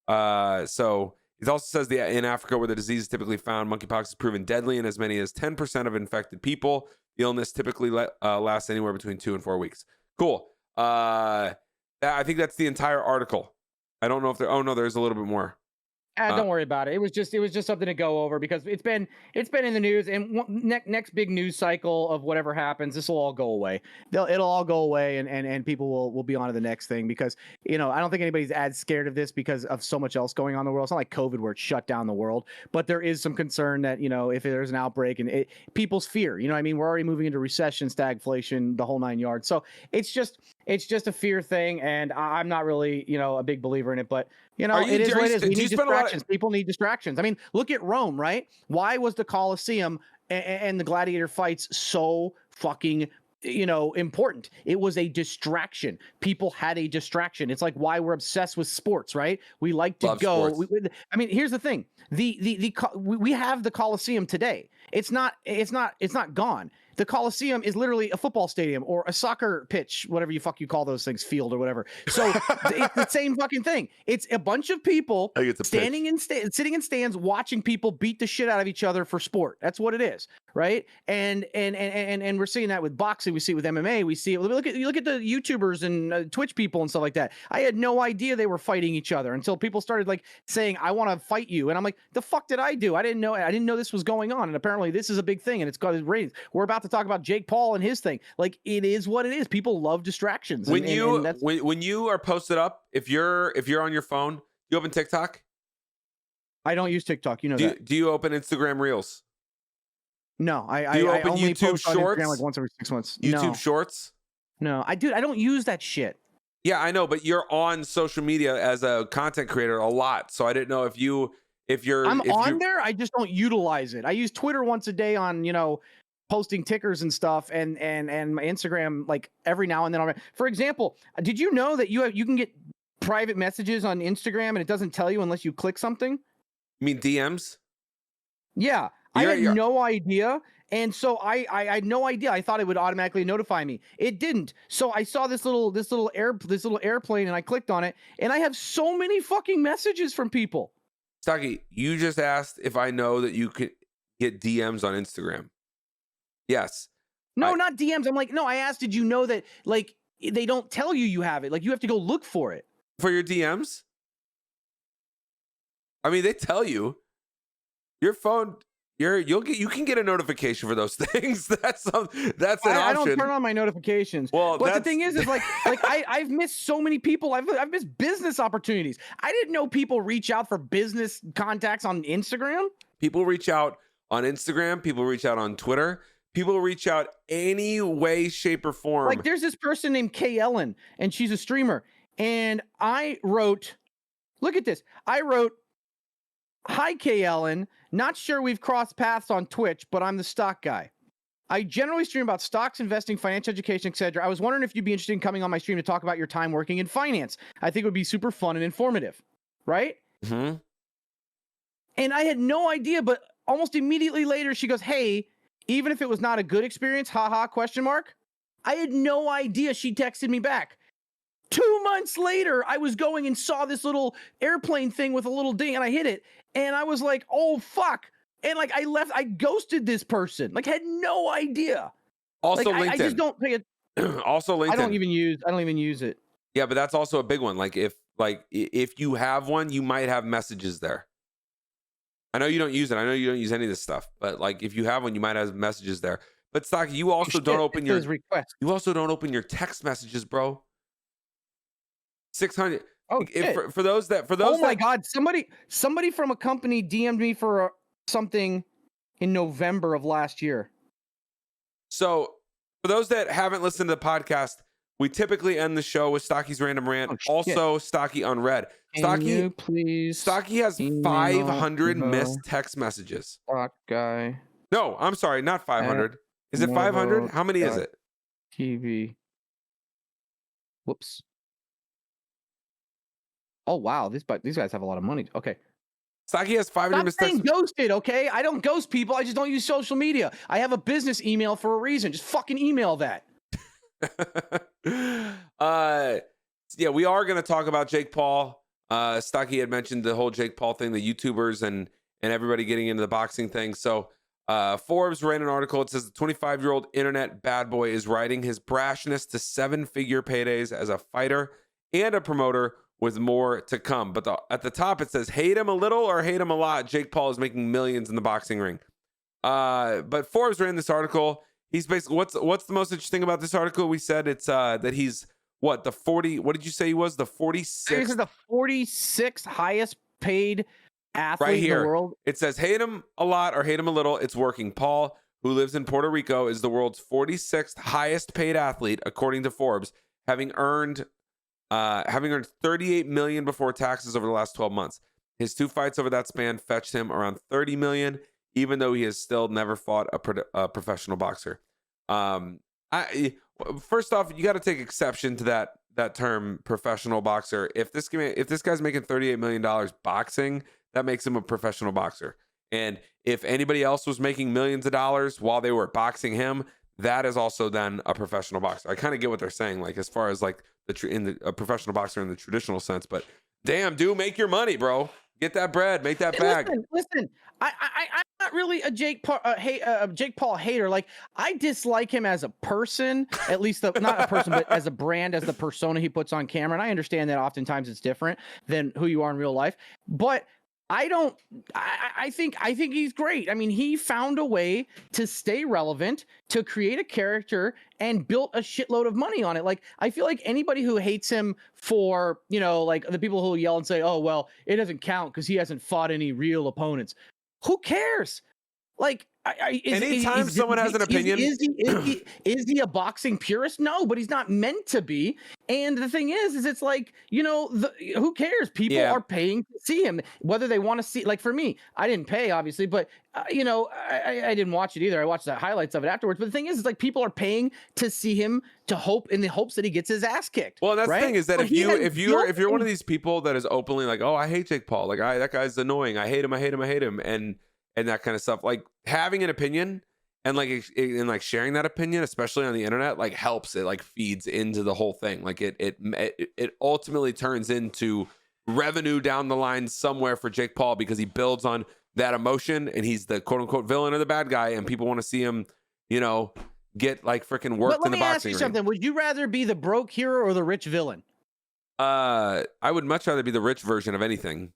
So it also says that in Africa, where the disease is typically found, monkeypox is proven deadly in as many as 10% of infected people. The illness typically lasts anywhere between 2 and 4 weeks. Cool. I think that's the entire article. I don't know if there's a little bit more. Don't worry about it. It was just something to go over because it's been in the news, and next big news cycle of whatever happens, this will all go away. It'll all go away, and people will be on to the next thing because I don't think anybody's as scared of this because of so much else going on in the world. It's not like COVID where it shut down the world, but there is some concern that if there's an outbreak and people's fear. I mean, we're already moving into recession, stagflation, the whole 9 yards. So it's just a fear thing, and I'm not really a big believer in it, but it is what it is. We need distractions. People need distractions. I mean, look at Rome, right? Why was the Colosseum and the gladiator fights so fucking important? It was a distraction. People had a distraction. It's like why we're obsessed with sports, right? We like to go. I mean, here's the thing: we have the Colosseum today. It's not gone. The Coliseum is literally a football stadium or a soccer pitch, whatever you call those things, field or whatever. So it's the same fucking thing. It's a bunch of people sitting in stands watching people beat the shit out of each other for sport. That's what it is, right? And we're seeing that with boxing. We see it with MMA. We see it. You look at the YouTubers and Twitch people and stuff like that. I had no idea they were fighting each other until people started saying, "I want to fight you," and I'm like, "The fuck did I do? I didn't know this was going on." And apparently, this is a big thing, and it's got ratings. We're about to talk about Jake Paul and his thing. Like, it is what it is. People love distractions. When you are posted up, if you're on your phone, you open TikTok? I don't use TikTok. That. Do you open Instagram Reels? No, Do you open only YouTube post on Shorts? Instagram once every 6 months. YouTube Shorts? No, I don't use that shit. Yeah, I know, but you're on social media as a content creator a lot, so I didn't know if you're on there. I just don't utilize it. I use Twitter once a day on posting tickers and stuff, and my Instagram every now and then. For example, did you know that you can get private messages on Instagram and it doesn't tell you unless you click something? You mean DMs? Yeah, I had no idea. And so I had no idea. I thought it would automatically notify me. It didn't. So I saw this little airplane, and I clicked on it, and I have so many fucking messages from people. Stocky, you just asked if I know that you could get DMs on Instagram. Yes. No, not DMs. I'm like, no, I asked, did you know that they don't tell you have it? You have to go look for it. For your DMs? I mean, they tell you. Your phone, you can get a notification for those things. That's an option. I don't turn on my notifications. Well, but the thing is I've missed so many people. I've missed business opportunities. I didn't know people reach out for business contacts on Instagram. People reach out on Instagram. People reach out on Twitter. People reach out any way, shape, or form. There's this person named Kay Ellen, and she's a streamer. And I wrote, look at this. I wrote, Hi, K. Ellen. Not sure we've crossed paths on Twitch, but I'm the stock guy. I generally stream about stocks, investing, financial education, etc. I was wondering if you'd be interested in coming on my stream to talk about your time working in finance. I think it would be super fun and informative, right? Mm-hmm. And I had no idea, but almost immediately later, she goes, hey, even if it was not a good experience, haha, question mark. I had no idea. She texted me back. 2 months later, I was going and saw this little airplane thing with a little ding, and I hit it. And I was like, oh, fuck. And like, I ghosted this person. Like, had no idea. Also, like, LinkedIn. I just don't think it. Also, LinkedIn. I don't even use it. Yeah, but that's also a big one. Like if you have one, you might have messages there. I know you don't use it. I know you don't use any of this stuff. But like if you have one, you might have messages there. But Stocky, you also don't open your requests. You also don't open your text messages, bro. 600. Oh, for those oh my God, somebody from a company DM'd me for something in November of last year. So for those that haven't listened to the podcast, we typically end the show with Stocky's random rant. Also, Stocky unread. Stocky, please. Stocky has 500 missed text messages. Stock guy. No, I'm sorry, not 500. Is it 500? How many is it? TV. Whoops. Oh wow, these guys have a lot of money. Okay. Stocky has 500 missed Stop saying texts. Ghosted, okay? I don't ghost people. I just don't use social media. I have a business email for a reason. Just fucking email that. Yeah, we are going to talk about Jake Paul. Stocky had mentioned the whole Jake Paul thing, the YouTubers and everybody getting into the boxing thing. So Forbes ran an article. It says the 25-year-old internet bad boy is riding his brashness to 7-figure paydays as a fighter and a promoter, with more to come. But at the top it says, hate him a little or hate him a lot, Jake Paul is making millions in the boxing ring. But Forbes ran this article. He's basically, what's the most interesting about this article? We said it's that he's what did you say he was? The 46th? He's the 46th highest paid athlete right here in the world. It says hate him a lot or hate him a little, it's working. Paul, who lives in Puerto Rico, is the world's 46th highest paid athlete according to Forbes, having earned 38 million before taxes over the last 12 months. His 2 fights over that span fetched him around 30 million, even though he has still never fought a professional boxer. First off, you got to take exception to that term, professional boxer. If this guy's making $38 million boxing, that makes him a professional boxer. And if anybody else was making millions of dollars while they were boxing him, that is also then a professional boxer. I kind of get what they're saying, like as far as like a professional boxer in the traditional sense. But damn, dude, make your money, bro. Get that bread, make that bag. Listen. I'm not really a Jake Paul hater. Like, I dislike him as a person, at least not a person, but as a brand, as the persona he puts on camera. And I understand that oftentimes it's different than who you are in real life. But I think he's great. I mean, he found a way to stay relevant, to create a character, and built a shitload of money on it. Like, I feel like anybody who hates him for, like the people who yell and say, oh, well, it doesn't count because he hasn't fought any real opponents. Who cares? Like, anytime someone has an opinion, is he a boxing purist? No, but he's not meant to be. And the thing is it's like, who cares? People are paying to see him, whether they want to see. Like, for me, I didn't pay, obviously, but I didn't watch it either. I watched the highlights of it afterwards. But the thing is, it's like people are paying to see him, in the hopes that he gets his ass kicked. Well, that's right? the thing is that if you're one of these people that is openly like, oh, I hate Jake Paul, like that guy's annoying, I hate him, and that kind of stuff, like having an opinion and like sharing that opinion, especially on the internet, like helps. It like feeds into the whole thing. Like it ultimately turns into revenue down the line somewhere for Jake Paul, because he builds on that emotion and he's the quote unquote villain or the bad guy, and people want to see him, get like freaking worked in the boxing ring. Let me ask you something. Would you rather be the broke hero or the rich villain? I would much rather be the rich version of anything.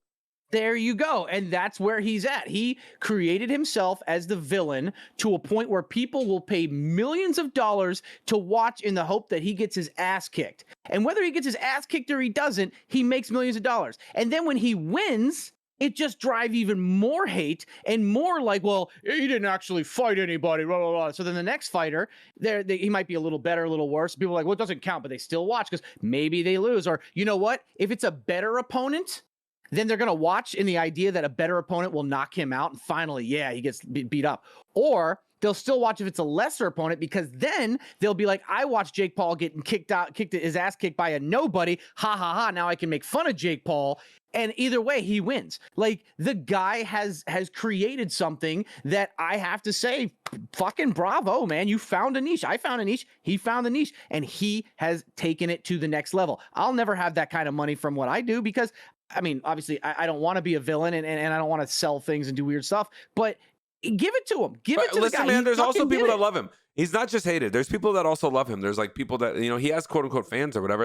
There you go. And that's where he's at. He created himself as the villain to a point where people will pay millions of dollars to watch in the hope that he gets his ass kicked. And whether he gets his ass kicked or he doesn't, he makes millions of dollars. And then when he wins, it just drives even more hate and more like, well, he didn't actually fight anybody, blah, blah, blah. So then the next fighter, he might be a little better, a little worse. People are like, well, it doesn't count, but they still watch because maybe they lose. Or you know what? If it's a better opponent, then they're going to watch in the idea that a better opponent will knock him out. And finally, yeah, he gets beat up. Or they'll still watch if it's a lesser opponent, because then they'll be like, I watched Jake Paul getting kicked his ass kicked by a nobody. Ha ha ha. Now I can make fun of Jake Paul. And either way, he wins. Like, the guy has created something that I have to say, fucking bravo, man. You found a niche. I found a niche. He found a niche, and he has taken it to the next level. I'll never have that kind of money from what I do, because, I mean, obviously, I don't want to be a villain, and I don't want to sell things and do weird stuff, but give it to him. Give it to the guy. Man, there's also people that love him. He's not just hated. There's people that also love him. There's like people that, you know, he has quote unquote fans or whatever.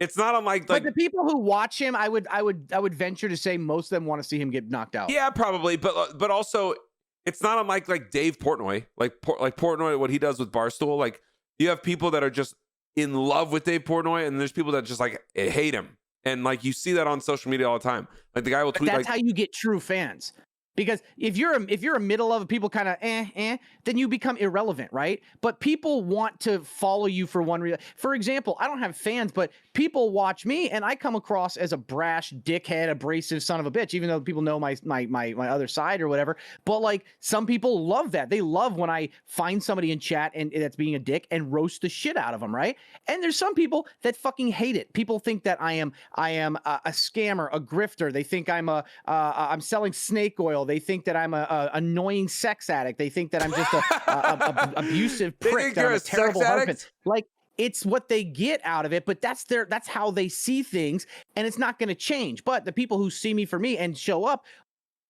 It's not unlike, but the people who watch him, I would venture to say most of them want to see him get knocked out. Yeah, probably, but also it's not unlike like Dave Portnoy, like Portnoy, what he does with Barstool. Like, you have people that are just in love with Dave Portnoy, and there's people that just like hate him, and like you see that on social media all the time. Like, the guy will tweet. That's how you get true fans. Because if you're a middle of people kind of then you become irrelevant, right? But people want to follow you for one reason. For example, I don't have fans, but people watch me, and I come across as a brash, dickhead, abrasive son of a bitch, even though people know my other side or whatever. But like, some people love that. They love when I find somebody in chat and that's being a dick and roast the shit out of them, right? And there's some people that fucking hate it. People think that I am a scammer, a grifter. They think I'm selling snake oil. They think that I'm a annoying sex addict. They think that I'm just a abusive prick. That I'm a terrible husband. Like, it's what they get out of it, but that's how they see things, and it's not going to change. But the people who see me for me and show up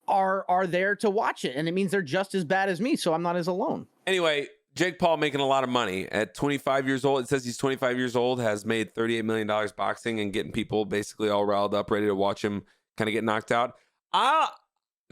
are there to watch it, and it means they're just as bad as me, so I'm not as alone. Anyway, Jake Paul making a lot of money at 25 years old. It says he's 25 years old, has made $38 million boxing and getting people basically all riled up, ready to watch him kind of get knocked out.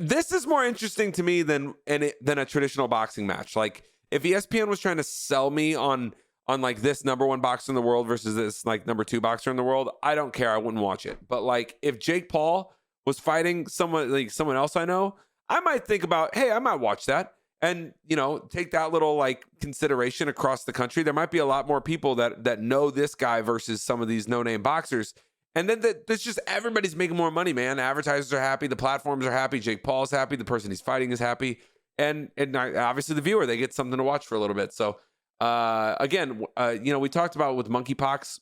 This is more interesting to me than a traditional boxing match. Like, if ESPN was trying to sell me on like this number one boxer in the world versus this like number two boxer in the world, I don't care. I wouldn't watch it. But like, if Jake Paul was fighting someone else I know, I might think about, hey, I might watch that, and, you know, take that little like consideration across the country. There might be a lot more people that know this guy versus some of these no-name boxers. And then it's just, everybody's making more money, man. Advertisers are happy. The platforms are happy. Jake Paul's happy. The person he's fighting is happy. And obviously the viewer, they get something to watch for a little bit. So again, you know, we talked about with Monkeypox,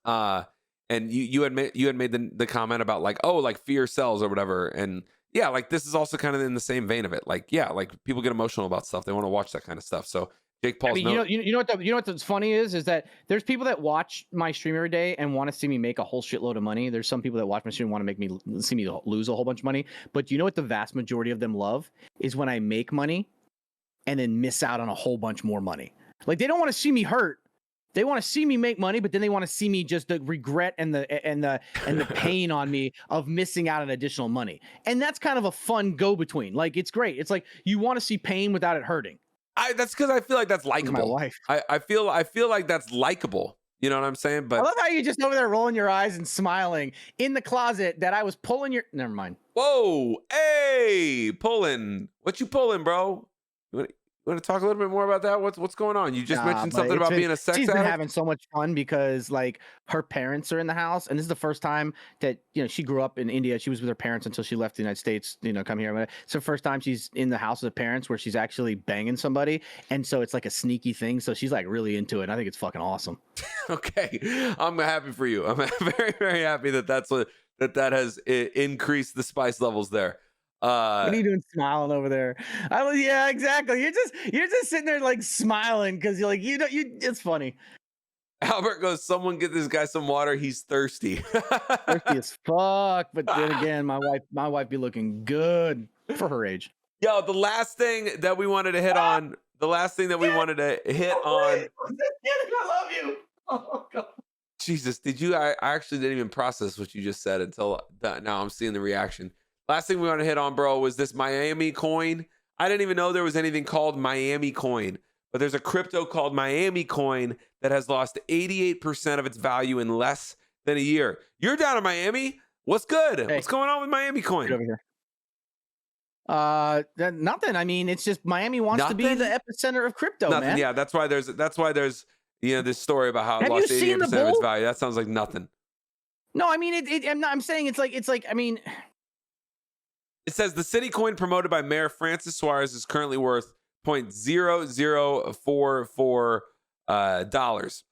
and you had made the comment about like, oh, like fear sells or whatever. And yeah, like this is also kind of in the same vein of it. Like, yeah, like people get emotional about stuff. They want to watch that kind of stuff. So Jake Paul's, I mean, you know what's funny is that there's people that watch my stream every day and want to see me make a whole shitload of money. There's some people that watch my stream and want to see me lose a whole bunch of money. But you know what the vast majority of them love is when I make money and then miss out on a whole bunch more money. Like, they don't want to see me hurt. They want to see me make money, but then they want to see me just the regret and the pain on me of missing out on additional money. And that's kind of a fun go-between. Like, it's great. It's like you want to see pain without it hurting. That's because I feel like that's likable. My wife. I feel like that's likable. You know what I'm saying? But I love how you just over there rolling your eyes and smiling in the closet that I was pulling your. Never mind. Whoa, hey, pulling. What you pulling, bro? You want to talk a little bit more about that? What's going on? You just mentioned something about being a sex addict. She's been having so much fun because like her parents are in the house, and this is the first time that, you know, she grew up in India. She was with her parents until she left the United States, you know, come here. It's the first time she's in the house with her parents where she's actually banging somebody, and so it's like a sneaky thing. So she's like really into it. And I think it's fucking awesome. Okay, I'm happy for you. I'm very, very happy that has increased the spice levels there. What are you doing smiling over there? Yeah, exactly. You're just sitting there like smiling because you're like, it's funny. Albert goes, someone get this guy some water. He's thirsty. Thirsty as fuck. But then again, my wife be looking good for her age. Yo, the last thing that we wanted to hit on. I love you. Oh God. Jesus, I actually didn't even process what you just said until now I'm seeing the reaction. Last thing we want to hit on, bro, was this Miamicoin. I didn't even know there was anything called Miamicoin, but there's a crypto called Miamicoin that has lost 88% of its value in less than a year. You're down in Miami. What's good? Hey, what's going on with Miamicoin? Over here. Nothing. I mean, it's just Miami wants to be the epicenter of crypto, nothing, man. Yeah, that's why there's this story about how it lost 88% of its value. That sounds like nothing. No, I mean I'm saying it's like I mean. It says the city coin promoted by Mayor Francis Suarez is currently worth $0.0044 dollars.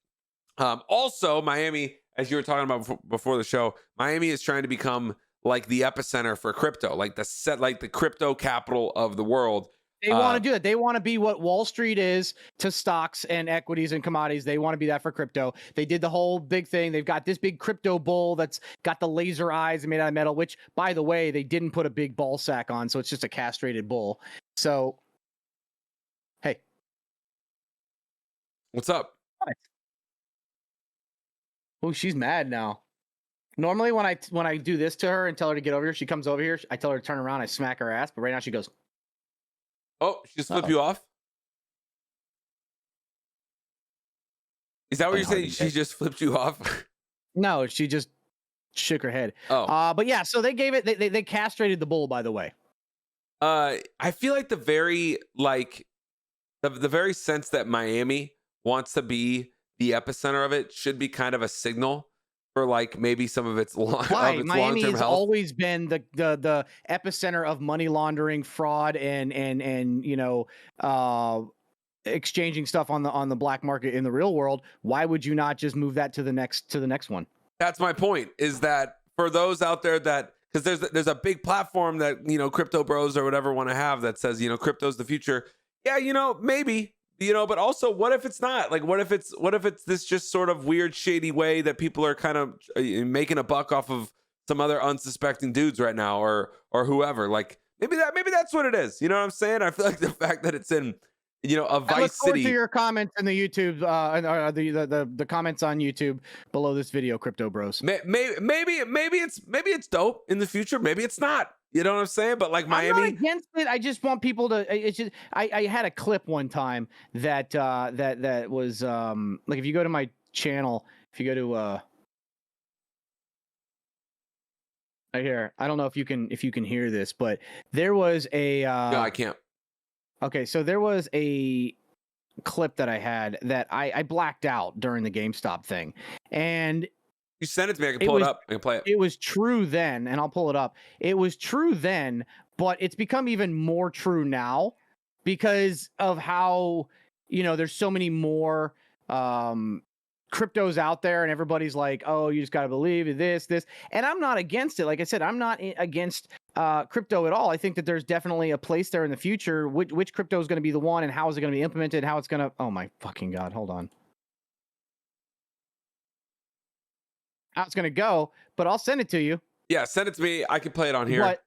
Also, Miami, as you were talking about before the show, Miami is trying to become like the epicenter for crypto, like the crypto capital of the world. They want to do it. They want to be what Wall Street is to stocks and equities and commodities. They want to be that for crypto. They did the whole big thing. They've got this big crypto bull that's got the laser eyes made out of metal, which, by the way, they didn't put a big ball sack on, so it's just a castrated bull. So, hey. What's up? What? Oh, she's mad now. Normally, when I do this to her and tell her to get over here, she comes over here. I tell her to turn around. I smack her ass. But right now, she goes... Oh, she just flipped you off? Is that what you're saying? She just flipped you off? No, she just shook her head. Oh. But yeah, so they gave it, they castrated the bull, by the way. I feel like the very sense that Miami wants to be the epicenter of it should be kind of a signal for like maybe some of its long-term Miami has health. always been the epicenter of money laundering, fraud, and you know, exchanging stuff on the black market in the real world. Why would you not just move that to the next one? That's my point, is that for those out there that, because there's a big platform that, you know, crypto bros or whatever want to have that says, you know, crypto's the future. Yeah, you know, maybe. You know, but also, what if it's not? Like, what if it's this just sort of weird, shady way that people are kind of making a buck off of some other unsuspecting dudes right now, or whoever? Like, maybe that's what it is. You know what I'm saying? I feel like the fact that it's in, you know, a Vice I look forward City. to your comments in the YouTube, the comments on YouTube below this video, Crypto Bros. Maybe it's dope in the future. Maybe it's not. You know what I'm saying? But like Miami, I'm not against it. I just want people to. It's just I had a clip one time that was like, if you go to my channel, if you go to right here, I don't know if you can hear this, but there was a no, I can't. Okay, so there was a clip that I had that I blacked out during the GameStop thing, and you send it to me. I can pull it up. I can play it. It was true then, and I'll pull it up. It was true then, but it's become even more true now because of how, you know, there's so many more cryptos out there, and everybody's like, oh, you just got to believe this. And I'm not against it. Like I said, I'm not against crypto at all. I think that there's definitely a place there in the future. Which crypto is going to be the one, and how is it going to be implemented, how it's going to... Oh, my fucking God. Hold on. How it's going to go, but I'll send it to you. Yeah, send it to me. I can play it on here.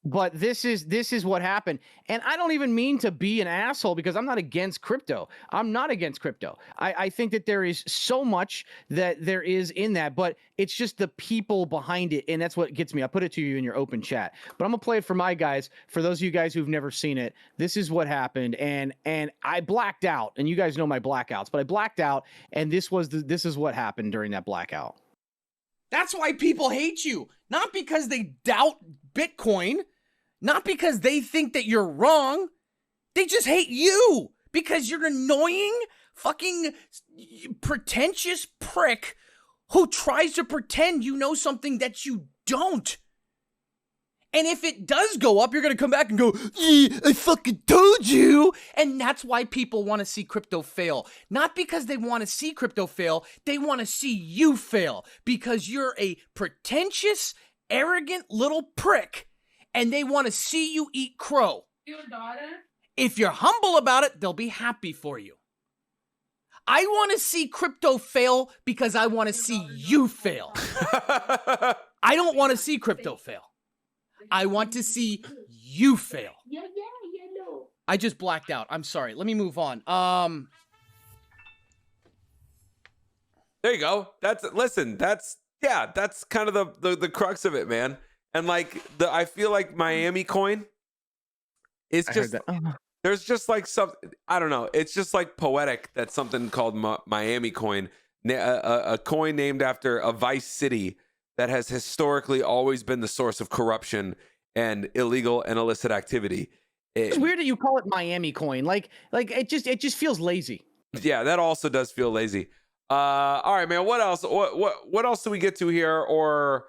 But this is what happened. And I don't even mean to be an asshole, because I'm not against crypto. I'm not against crypto. I think that there is so much that there is in that, but it's just the people behind it. And that's what gets me. I put it to you in your open chat, but I'm going to play it for my guys. For those of you guys who've never seen it, this is what happened. And I blacked out, and you guys know my blackouts, but I blacked out. And this is what happened during that blackout. That's why people hate you. Not because they doubt Bitcoin, not because they think that you're wrong. They just hate you because you're an annoying, fucking pretentious prick who tries to pretend you know something that you don't. And if it does go up, you're going to come back and go, yeah, I fucking told you. And that's why people want to see crypto fail. Not because they want to see crypto fail. They want to see you fail because you're a pretentious, arrogant little prick. And they want to see you eat crow. Your daughter? If you're humble about it, they'll be happy for you. I want to see crypto fail because I want to see you fail. I don't want to see crypto fail. I want to see you fail. Yeah, no. I just blacked out. I'm sorry. Let me move on. There you go. That's kind of the crux of it, man. And like I feel like Miamicoin is just there's just like some, I don't know. It's just like poetic that something called Miamicoin, a coin named after a Vice City that has historically always been the source of corruption and illegal and illicit activity. It's weird that you call it Miamicoin. Like it just feels lazy. Yeah, that also does feel lazy. All right, man. What else? What else do we get to here? Or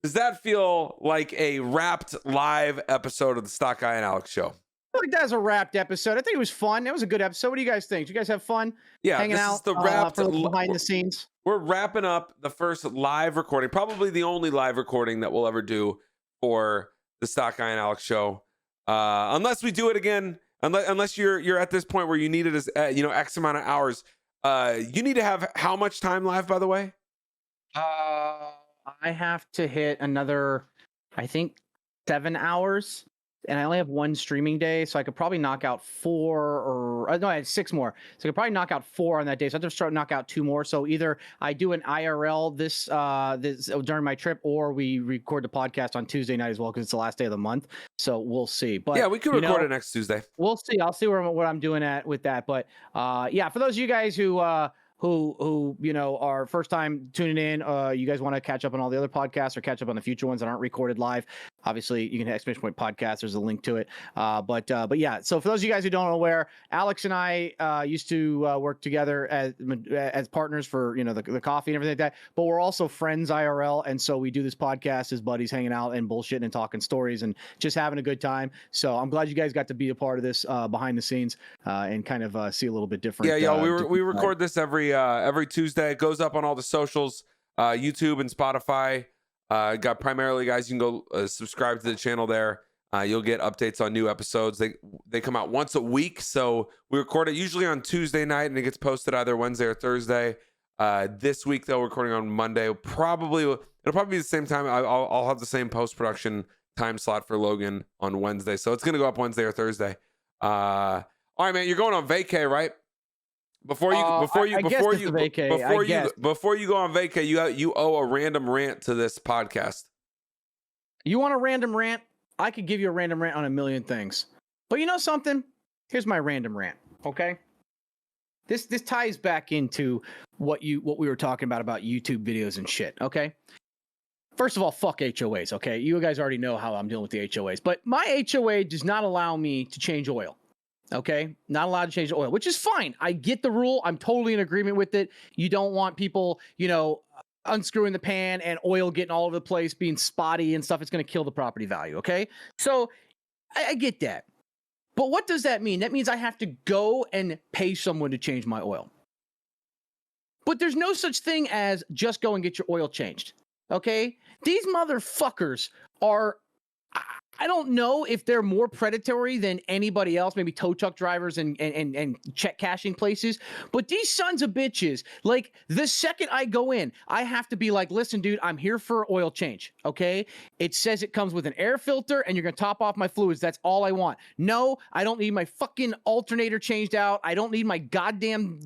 does that feel like a wrapped live episode of the Stock Guy and Alex Show? I think that's a wrapped episode. I think it was fun. It was a good episode. What do you guys think? Did you guys have fun? Yeah, hanging this out is the wrapped for the behind the scenes. We're wrapping up the first live recording, probably the only live recording that we'll ever do for the Stock Guy and Alex Show, unless we do it again. Unless you're at this point where you need it as X amount of hours. You need to have how much time live, by the way? I have to hit another, I think, 7 hours. And I only have one streaming day, so I could probably knock out 4 or no, I had 6 more. So I could probably knock out 4 on that day. So I have to start knock out 2 more. So either I do an IRL this during my trip, or we record the podcast on Tuesday night as well because it's the last day of the month. So we'll see. But yeah, we could record it next Tuesday. We'll see. I'll see what I'm doing with that. But yeah, for those of you guys who are first time tuning in, you guys want to catch up on all the other podcasts or catch up on the future ones that aren't recorded live, obviously you can hit !point podcast. There's a link to it. But yeah, so for those of you guys who don't know where, Alex and I used to work together as partners for the coffee and everything like that, but we're also friends IRL, and so we do this podcast as buddies, hanging out and bullshitting and talking stories and just having a good time. So I'm glad you guys got to be a part of this behind the scenes and kind of see a little bit different. Yeah, y'all, we record this every Tuesday. It goes up on all the socials, YouTube and Spotify. Got primarily, guys, you can go subscribe to the channel there. You'll get updates on new episodes. They come out once a week, so we record it usually on Tuesday night, and it gets posted either Wednesday or Thursday. This week, though, we're recording on Monday. It'll probably be the same time. I'll have the same post-production time slot for Logan on Wednesday, so it's gonna go up Wednesday or Thursday. All right, man, you're going on vacay, right? Before you go on vacay, you owe a random rant to this podcast. You want a random rant? I could give you a random rant on a million things. But you know something? Here's my random rant, okay? This ties back into what we were talking about YouTube videos and shit, okay? First of all, fuck HOAs, okay? You guys already know how I'm dealing with the HOAs. But my HOA does not allow me to change oil. Okay, not allowed to change the oil, which is fine. I get the rule. I'm totally in agreement with it. You don't want people, unscrewing the pan and oil getting all over the place, being spotty and stuff. It's going to kill the property value. Okay, so I get that. But what does that mean? That means I have to go and pay someone to change my oil. But there's no such thing as just go and get your oil changed. Okay, these motherfuckers are. I don't know if they're more predatory than anybody else, maybe tow truck drivers and check cashing places. But these sons of bitches, like the second I go in, I have to be like, listen, dude, I'm here for oil change. Okay. It says it comes with an air filter and you're going to top off my fluids. That's all I want. No, I don't need my fucking alternator changed out. I don't need my goddamn,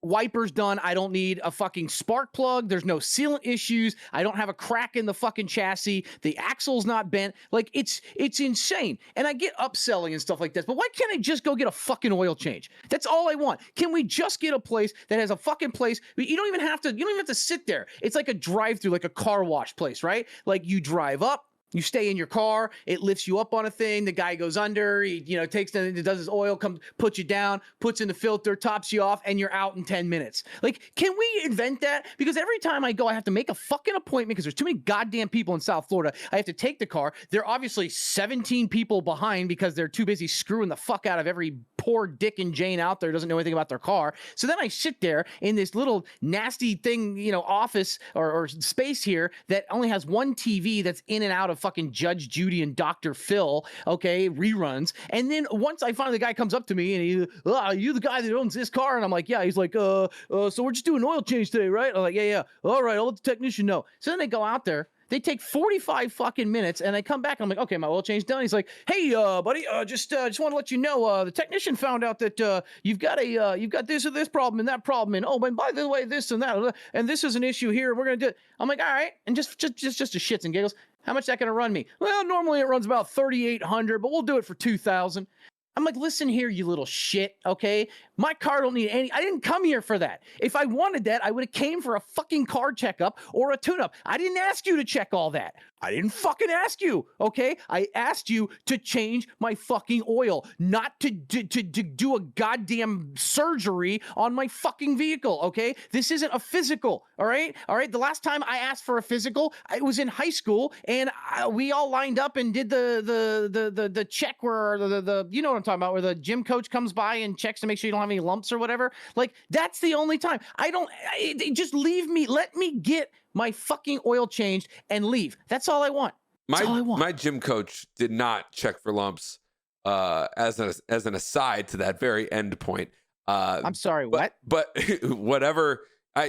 wipers done. I don't need a fucking spark plug. There's no sealant issues. I don't have a crack in the fucking chassis. The axle's not bent. Like, it's insane. And I get upselling and stuff like this, but why can't I just go get a fucking oil change? That's all I want. Can we just get a place that has a fucking place? You don't even have to sit there. It's like a drive-through, like a car wash place, right? Like you drive up, you stay in your car, it lifts you up on a thing, the guy goes under, he takes does his oil, comes, puts you down, puts in the filter, tops you off, and you're out in 10 minutes. Like, can we invent that? Because every time I go, I have to make a fucking appointment because there's too many goddamn people in South Florida. I have to take the car. There are obviously 17 people behind because they're too busy screwing the fuck out of every poor Dick and Jane out there who doesn't know anything about their car. So then I sit there in this little nasty thing, office or space here that only has one TV that's in and out of fucking Judge Judy and Dr. Phil, okay, reruns. And then once I finally, the guy comes up to me and you the guy that owns this car? And I'm like, yeah. He's like, so we're just doing oil change today, right? I'm like, yeah. All right, I'll let the technician know. So then they go out there. They take 45 fucking minutes and they come back. And I'm like, okay, my oil change done. He's like, hey, buddy, just want to let you know, the technician found out that you've got this or this problem and that problem, and oh, but by the way, this and that, and this is an issue here. We're gonna do it. I'm like, all right, and just to shits and giggles, how much is that gonna run me? Well, normally it runs about $3,800, but we'll do it for $2,000. I'm like, listen here, you little shit, okay? My car don't need any. I didn't come here for that. If I wanted that, I would have came for a fucking car checkup or a tune-up. I didn't ask you to check all that. I didn't fucking ask you, okay? I asked you to change my fucking oil, not to do a goddamn surgery on my fucking vehicle, okay? This isn't a physical, all right? All right, the last time I asked for a physical, I was in high school, and we all lined up and did the check where the you know what I'm talking about, where the gym coach comes by and checks to make sure you don't have any lumps or whatever. Like, that's the only time. Just leave me, let me get my fucking oil changed and leave. That's all I want. That's all I want. My gym coach did not check for lumps as an aside to that very end point. I'm sorry, what? But whatever.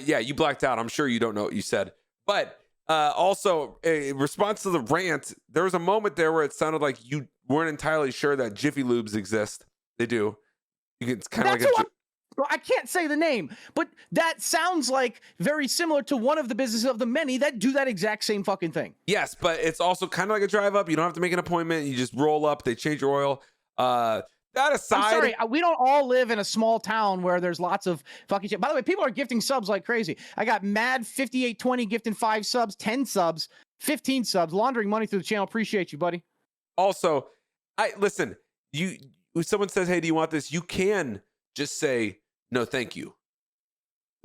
Yeah, you blacked out. I'm sure you don't know what you said. But also, in response to the rant, there was a moment there where it sounded like you weren't entirely sure that Jiffy Lubes exist. They do. It's kind of like I can't say the name, but that sounds like very similar to one of the businesses of the many that do that exact same fucking thing. Yes, but it's also kind of like a drive up. You don't have to make an appointment. You just roll up. They change your oil. That aside, I'm sorry, we don't all live in a small town where there's lots of fucking shit. By the way, people are gifting subs like crazy. I got Mad 5820 gifting 5 subs, 10 subs, 15 subs, laundering money through the channel. Appreciate you, buddy. Also, listen. If someone says, "Hey, do you want this?" You can just say, "No, thank you.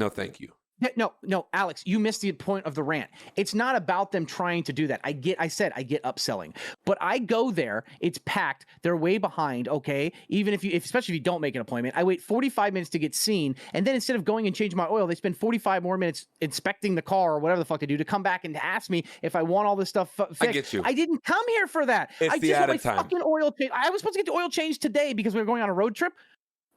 No, thank you." No, Alex, you missed the point of the rant. It's not about them trying to do that. I get upselling, but I go there, it's packed, they're way behind, okay? Even especially if you don't make an appointment, I wait 45 minutes to get seen, and then instead of going and changing my oil, they spend 45 more minutes inspecting the car or whatever the fuck they do to come back and to ask me if I want all this stuff fixed. I get you. I didn't come here for that. It's I the just want my added time. fucking oil change. I was supposed to get the oil changed today because we were going on a road trip.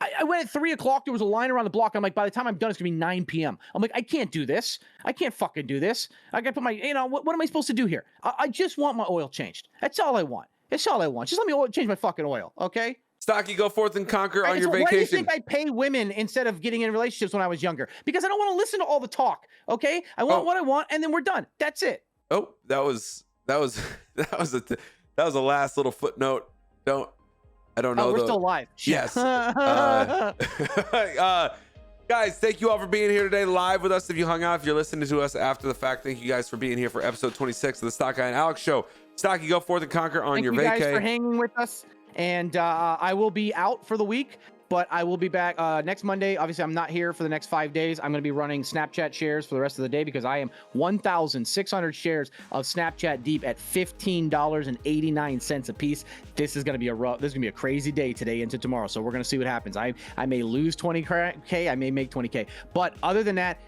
I went at 3 o'clock. There was a line around the block. I'm like, by the time I'm done, it's going to be 9 p.m. I'm like, I can't do this. I can't fucking do this. I got to put my, what am I supposed to do here? I just want my oil changed. That's all I want. That's all I want. Just let me change my fucking oil, okay? Stocky, go forth and conquer on your Why vacation. do you think I pay women instead of getting in relationships when I was younger? Because I don't want to listen to all the talk, okay? I want what I want, and then we're done. That's it. Oh, that was the last little footnote. I don't know. We're still live. Yes. Guys, thank you all for being here today live with us. If you hung out, if you're listening to us after the fact, thank you guys for being here for episode 26 of the Stocky and Alex Show. Stocky, go forth and conquer on your vacay. Thank you guys for hanging with us. And I will be out for the week, but I will be back next Monday. Obviously, I'm not here for the next 5 days. I'm going to be running Snapchat shares for the rest of the day because I am 1,600 shares of Snapchat deep at $15.89 a piece. This is going to be a crazy day today into tomorrow. So we're going to see what happens. I may lose 20K. I may make 20K. But other than that,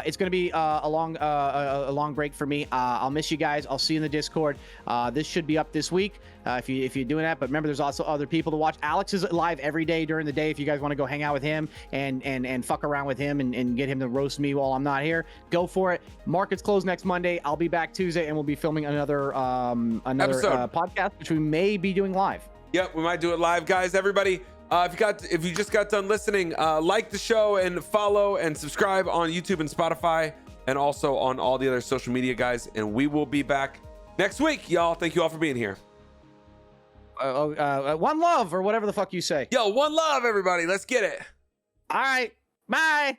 it's going to be a long break for me. I'll miss you guys. I'll see you in the Discord. This should be up this week if you're doing that. But remember, there's also other people to watch. Alex is live every day during the day. If you guys want to go hang out with him and fuck around with him and get him to roast me while I'm not here, go for it. Markets close next Monday. I'll be back Tuesday, and we'll be filming another podcast, which we may be doing live. Yep, we might do it live, guys. Everybody, if you just got done listening, like the show and follow and subscribe on YouTube and Spotify, and also on all the other social media, guys. And we will be back next week, y'all. Thank you all for being here. One love, or whatever the fuck you say. Yo, one love, everybody. Let's get it. All right. Bye.